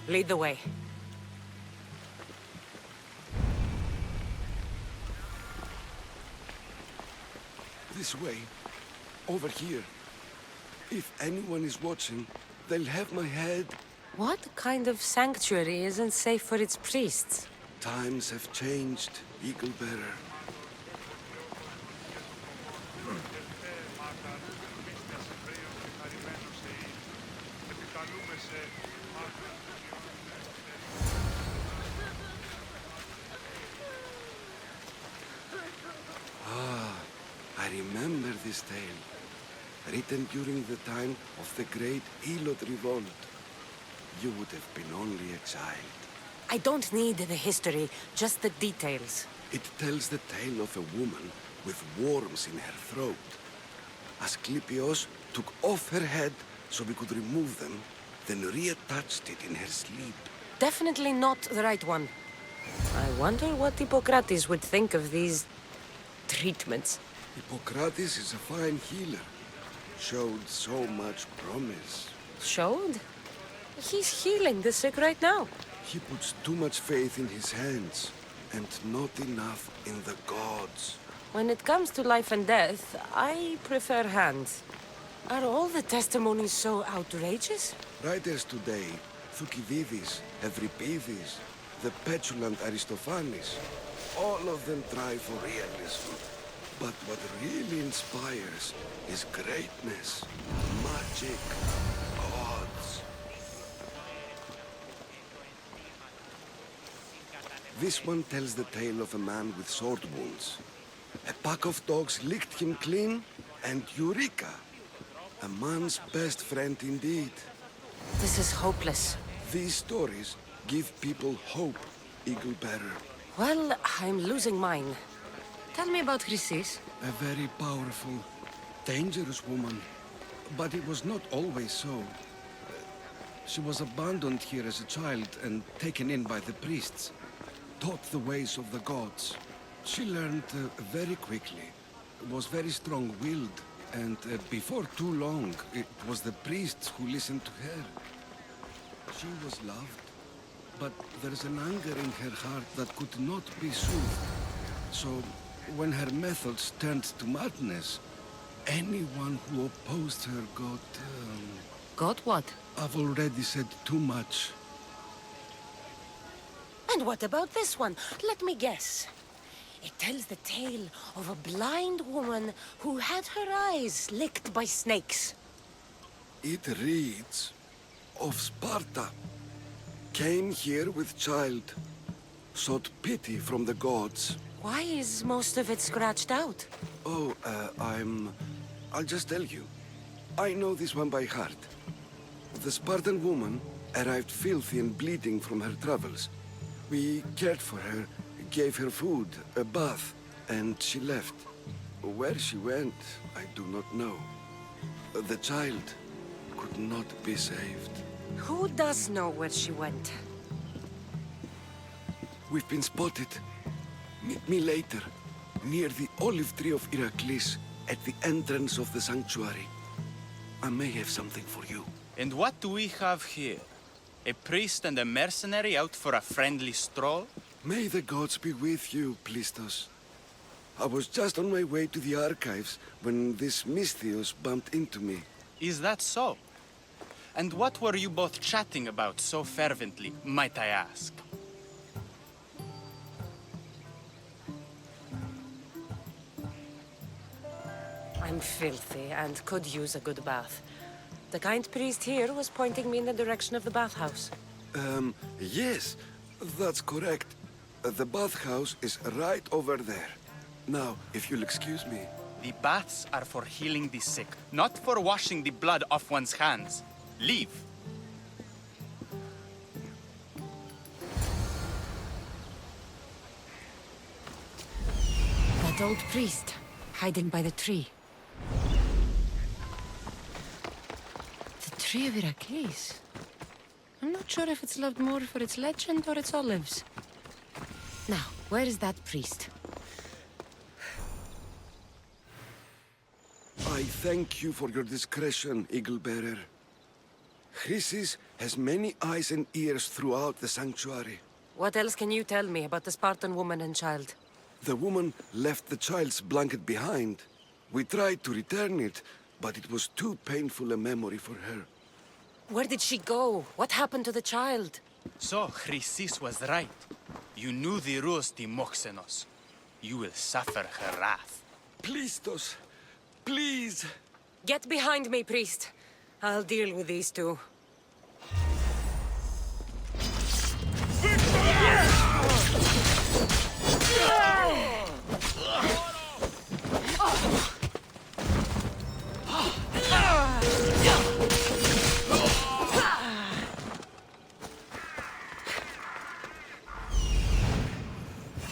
Lead the way. This way. Over here. If anyone is watching, they'll have my head. What kind of sanctuary isn't safe for its priests? Times have changed, Eagle Bearer. I remember this tale, written during the time of the great Elot revolt. You would have been only a child. I don't need the history, just the details. It tells the tale of a woman with worms in her throat. Asclepios took off her head so we could remove them, then reattached it in her sleep. Definitely not the right one. I wonder what Hippocrates would think of these treatments. Hippocrates is a fine healer. Showed so much promise. Showed? He's healing the sick right now. He puts too much faith in his hands, and not enough in the gods. When it comes to life and death, I prefer hands. Are all the testimonies so outrageous? Writers today, Thucydides, Euripides, the petulant Aristophanes, all of them try for realism. But what really inspires is greatness, magic, gods. This one tells the tale of a man with sword wounds. A pack of dogs licked him clean, and Eureka! A man's best friend indeed. This is hopeless. These stories give people hope, Eagle Bearer. Well, I'm losing mine. Tell me about Chrysis. A very powerful, dangerous woman. But it was not always so. She was abandoned here as a child and taken in by the priests. Taught the ways of the gods. She learned very quickly. Was very strong-willed. And before too long, it was the priests who listened to her. She was loved. But there's an anger in her heart that could not be soothed. So, when her methods turned to madness, anyone who opposed her got... Got what? I've already said too much. And what about this one? Let me guess. It tells the tale of a blind woman who had her eyes licked by snakes. It reads of Sparta. Came here with child. Sought pity from the gods. Why is most of it scratched out? Oh, I'll just tell you. I know this one by heart. The Spartan woman arrived filthy and bleeding from her travels. We cared for her, gave her food, a bath, and she left. Where she went, I do not know. The child could not be saved. Who does know where she went? We've been spotted. Meet me later, near the olive tree of Heracles, at the entrance of the sanctuary. I may have something for you. And what do we have here? A priest and a mercenary out for a friendly stroll? May the gods be with you, Plistos. I was just on my way to the archives when this Misthios bumped into me. Is that so? And what were you both chatting about so fervently, might I ask? I'm filthy and could use a good bath. The kind priest here was pointing me in the direction of the bathhouse. Yes, that's correct. The bathhouse is right over there. Now, if you'll excuse me. The baths are for healing the sick, not for washing the blood off one's hands. Leave. That old priest, hiding by the tree. The tree of Heracles. I'm not sure if it's loved more for its legend or its olives. Now, where is that priest? I thank you for your discretion, Eagle Bearer. Chrysis has many eyes and ears throughout the sanctuary. What else can you tell me about the Spartan woman and child? The woman left the child's blanket behind. We tried to return it, but it was too painful a memory for her. Where did she go? What happened to the child? So, Chrysis was right. You knew the rules, Timoxenos. You will suffer her wrath. Plistos, please. Get behind me, priest. I'll deal with these two.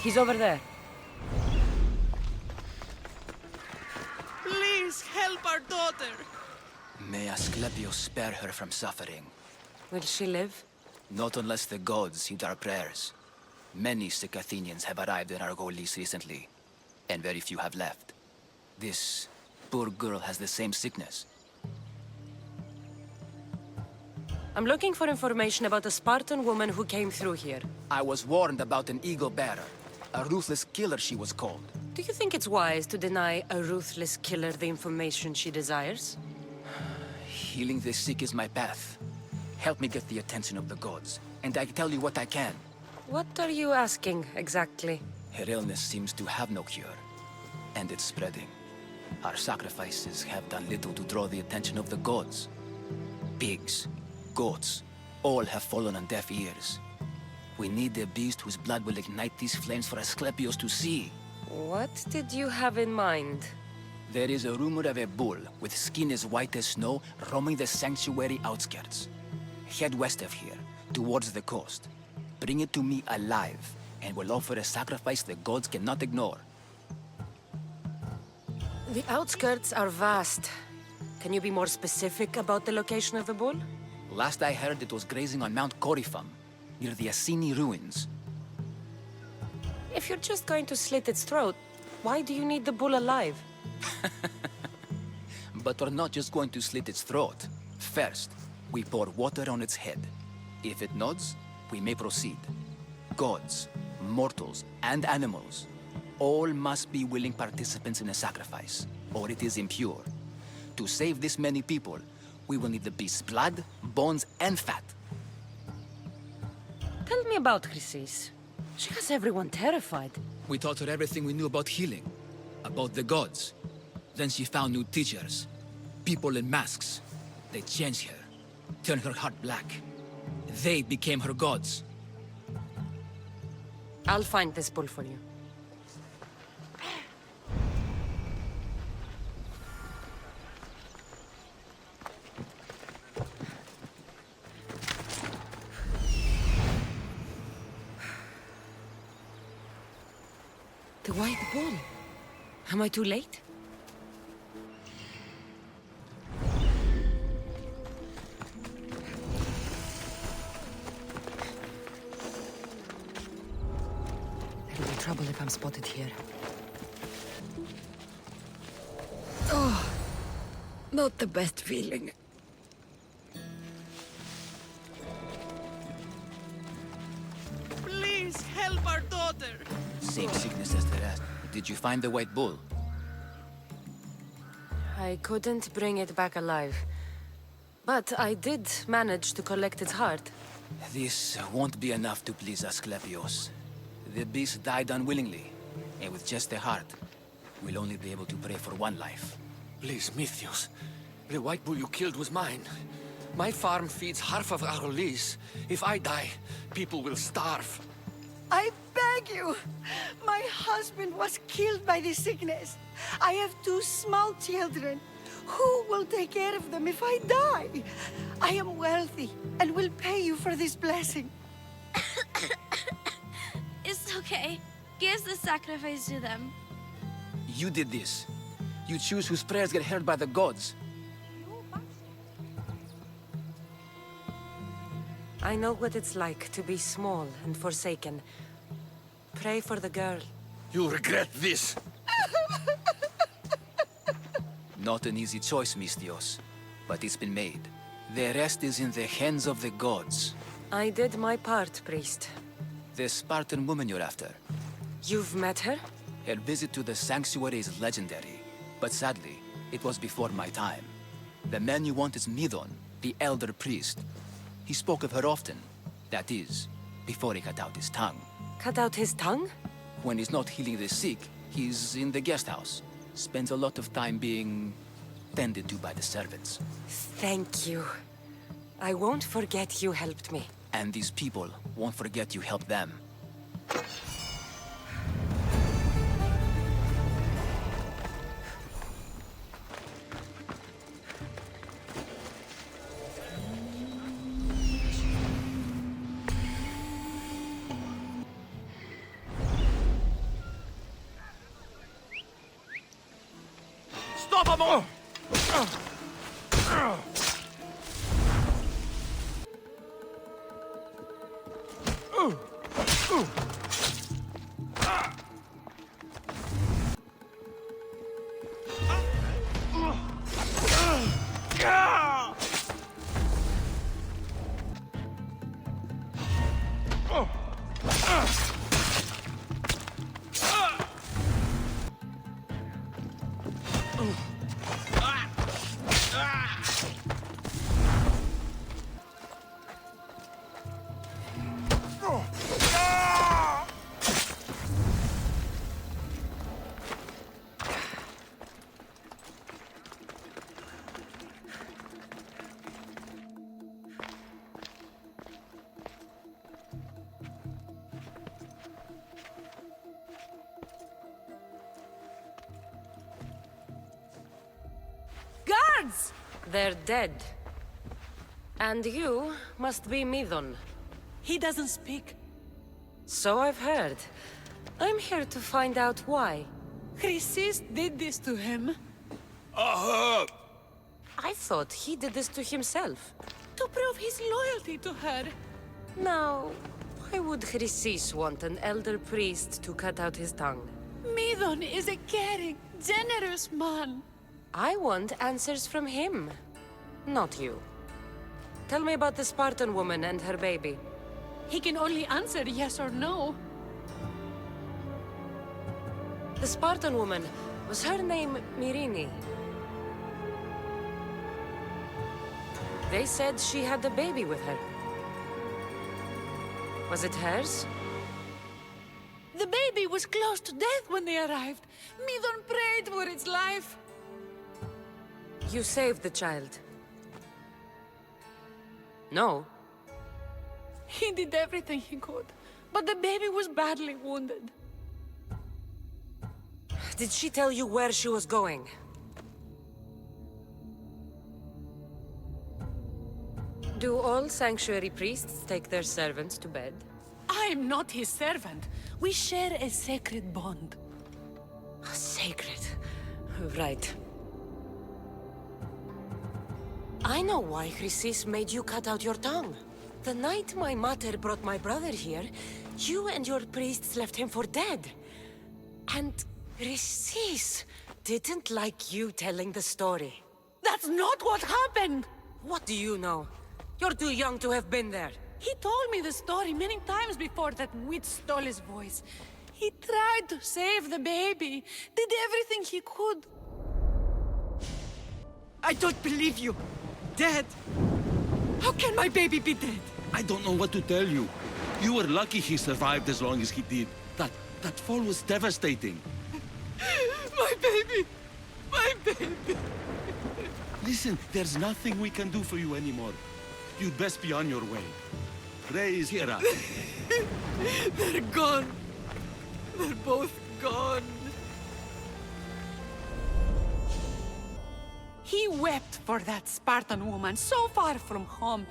He's over there. Please help our daughter. May Asclepios spare her from suffering. Will she live? Not unless the gods heed our prayers. Many sick Athenians have arrived in Argolis recently, and very few have left. This poor girl has the same sickness. I'm looking for information about a Spartan woman who came through here. I was warned about an eagle bearer. A ruthless killer, she was called. Do you think it's wise to deny a ruthless killer the information she desires? Healing the sick is my path. Help me get the attention of the gods, and I tell you what I can. What are you asking, exactly? Her illness seems to have no cure, and it's spreading. Our sacrifices have done little to draw the attention of the gods. Pigs, goats, all have fallen on deaf ears. We need a beast whose blood will ignite these flames for Asclepios to see. What did you have in mind? There is a rumor of a bull with skin as white as snow roaming the sanctuary outskirts. Head west of here, towards the coast. Bring it to me alive, and we'll offer a sacrifice the gods cannot ignore. The outskirts are vast. Can you be more specific about the location of the bull? Last I heard, it was grazing on Mount Corifum, near the Assini ruins. If you're just going to slit its throat, why do you need the bull alive? But we're not just going to slit its throat. First, we pour water on its head. If it nods, we may proceed. Gods, mortals, and animals, all must be willing participants in a sacrifice, or it is impure. To save this many people, we will need the beast's blood, bones, and fat. Tell me about Chrysis. She has everyone terrified. We taught her everything we knew about healing, about the gods. Then she found new teachers, people in masks. They changed her, turned her heart black. They became her gods. I'll find this bull for you. The white bull. Am I too late? There'll be trouble if I'm spotted here. Oh, not the best feeling. Please help our daughter. Same sickness as the rest. Did you find the white bull? I couldn't bring it back alive. But I did manage to collect its heart. This won't be enough to please Asclepios. The beast died unwillingly, and with just a heart, we'll only be able to pray for one life. Please, Mythios. The white bull you killed was mine. My farm feeds half of Argolis. If I die, people will starve. I beg you! My husband was killed by this sickness. I have 2 small children. Who will take care of them if I die? I am wealthy and will pay you for this blessing. It's okay. Give the sacrifice to them. You did this. You choose whose prayers get heard by the gods. I know what it's like to be small and forsaken. Pray for the girl. You'll regret this. Not an easy choice, Mystios, but it's been made. The rest is in the hands of the gods. I did my part, priest. The Spartan woman you're after. You've met her? Her visit to the sanctuary is legendary, but sadly, it was before my time. The man you want is Midon, the elder priest. He spoke of her often. That is, before he cut out his tongue. Cut out his tongue? When he's not healing the sick, he's in the guest house. Spends a lot of time being tended to by the servants. Thank you. I won't forget you helped me. And these people won't forget you helped them. Stop them all! Guards! They're dead. And you must be Midon. He doesn't speak. So I've heard. I'm here to find out why. Chrysis did this to him. I thought he did this to himself. To prove his loyalty to her. Now, why would Chrysis want an elder priest to cut out his tongue? Midon is a caring, generous man. I want answers from him, not you. Tell me about the Spartan woman and her baby. He can only answer yes or no. The Spartan woman, was her name Myrine? They said she had a baby with her. Was it hers? The baby was close to death when they arrived. Midon prayed for its life. You saved the child. No. He did everything he could, but the baby was badly wounded. Did she tell you where she was going? Do all sanctuary priests take their servants to bed? I'm not his servant. We share a sacred bond. Sacred. Right. I know why Chrysis made you cut out your tongue. The night my mother brought my brother here, you and your priests left him for dead. And Chrysis didn't like you telling the story. That's not what happened! What do you know? You're too young to have been there. He told me the story many times before that witch stole his voice. He tried to save the baby, did everything he could. I don't believe you. Dead? How can my baby be dead? I don't know what to tell you. You were lucky he survived as long as he did. That fall was devastating. My baby! My baby! Listen, there's nothing we can do for you anymore. You'd best be on your way. Praise Hera. They're gone. They're both gone. He wept for that Spartan woman so far from home.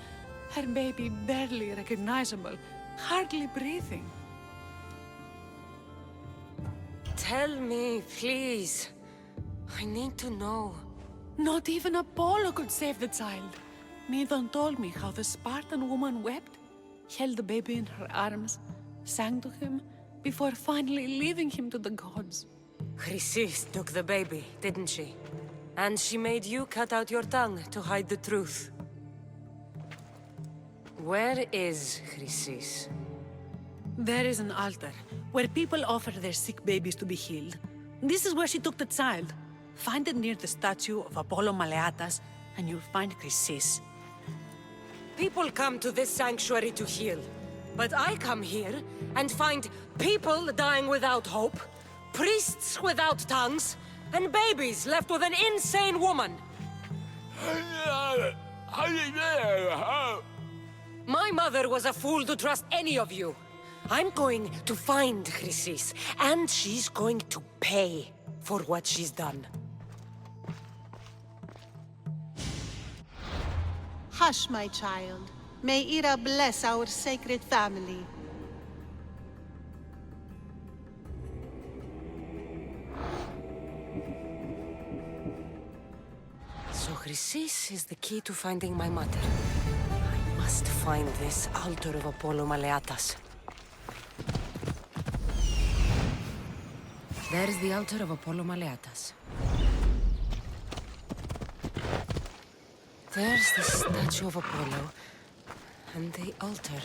Her baby barely recognizable, hardly breathing. Tell me, please. I need to know. Not even Apollo could save the child. Midon told me how the Spartan woman wept, held the baby in her arms, sang to him, before finally leaving him to the gods. Chrysis took the baby, didn't she? And she made you cut out your tongue to hide the truth. Where is Chrysis? There is an altar, where people offer their sick babies to be healed. This is where she took the child. Find it near the statue of Apollo Maleatas, and you'll find Chrysis. People come to this sanctuary to heal. But I come here and find people dying without hope, priests without tongues, and babies left with an insane woman. My mother was a fool to trust any of you. I'm going to find Chrysis, and she's going to pay for what she's done. Hush, my child. May Ira bless our sacred family. So Chrysis is the key to finding my mother. I must find this altar of Apollo Maleatas. There's the altar of Apollo Maleatas. There's the statue of Apollo, and the altar.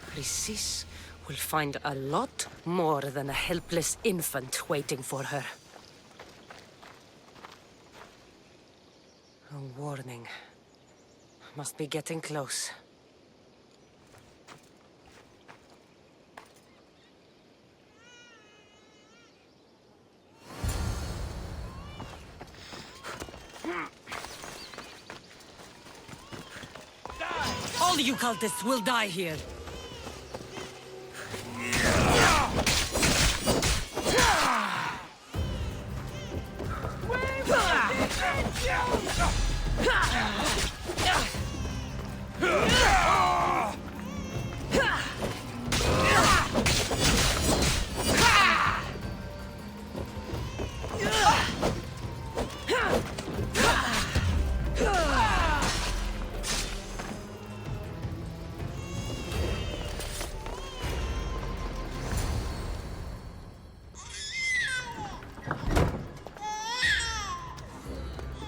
Chrysis will find a lot more than a helpless infant waiting for her. A warning. Must be getting close. All you cultists will die here.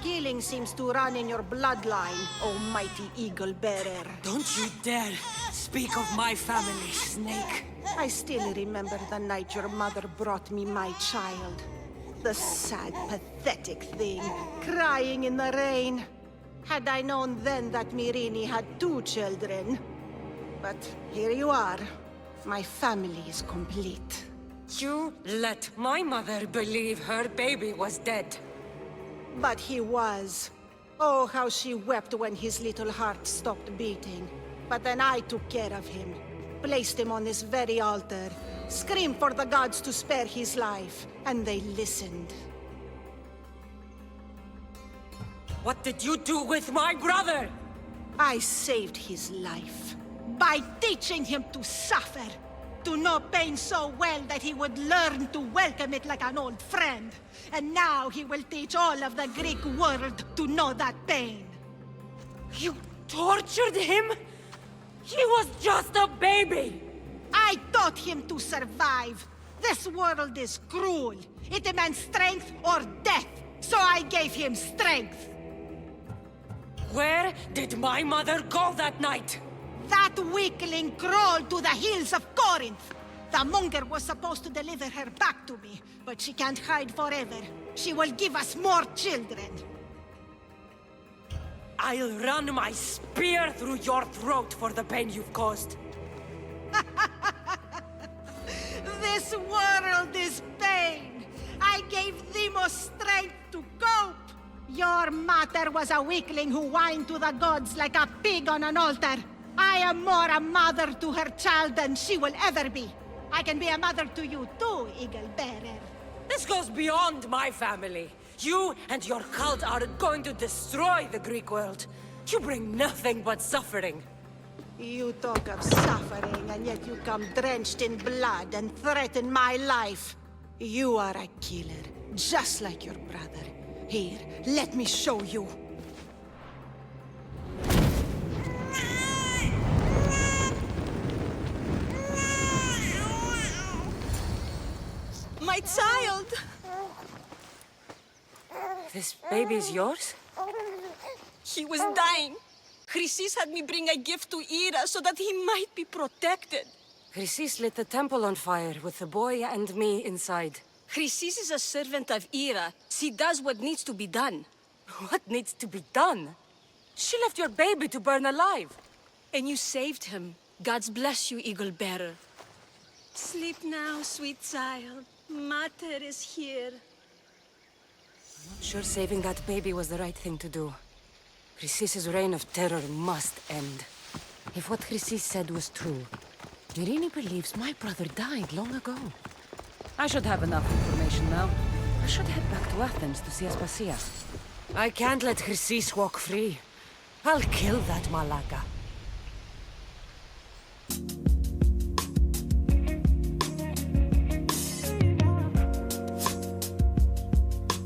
Killing seems to run in your bloodline, oh mighty eagle bearer. Don't you dare speak of my family, Snake. I still remember the night your mother brought me my child. The sad, pathetic thing, crying in the rain. Had I known then that Myrini had 2 children. But here you are. My family is complete. You let my mother believe her baby was dead. But he was. Oh, how she wept when his little heart stopped beating. But then I took care of him. Placed him on this very altar. Screamed for the gods to spare his life. And they listened. What did you do with my brother? I saved his life. By teaching him to suffer. To know pain so well that he would learn to welcome it like an old friend. And now he will teach all of the Greek world to know that pain. You tortured him? He was just a baby! I taught him to survive. This world is cruel. It demands strength or death. So I gave him strength. Where did my mother go that night? That weakling crawled to the hills of Corinth. The monger was supposed to deliver her back to me, but she can't hide forever. She will give us more children. I'll run my spear through your throat for the pain you've caused. This world is pain. I gave Demos strength to cope. Your mother was a weakling who whined to the gods like a pig on an altar. I am more a mother to her child than she will ever be. I can be a mother to you too, Eagle Bearer. This goes beyond my family. You and your cult are going to destroy the Greek world. You bring nothing but suffering. You talk of suffering, and yet you come drenched in blood and threaten my life. You are a killer, just like your brother. Here, let me show you. My child! This baby's yours? He was dying. Chrysis had me bring a gift to Ira so that he might be protected. Chrysis lit the temple on fire with the boy and me inside. Chrysis is a servant of Ira. She does what needs to be done. What needs to be done? She left your baby to burn alive. And you saved him. God's bless you, Eagle Bearer. Sleep now, sweet child. Mater is here. I'm not sure saving that baby was the right thing to do. Chrysis' reign of terror must end. If what Chrysis said was true, Irini believes my brother died long ago. I should have enough information now. I should head back to Athens to see Aspasia. I can't let Chrysis walk free. I'll kill that Malaka.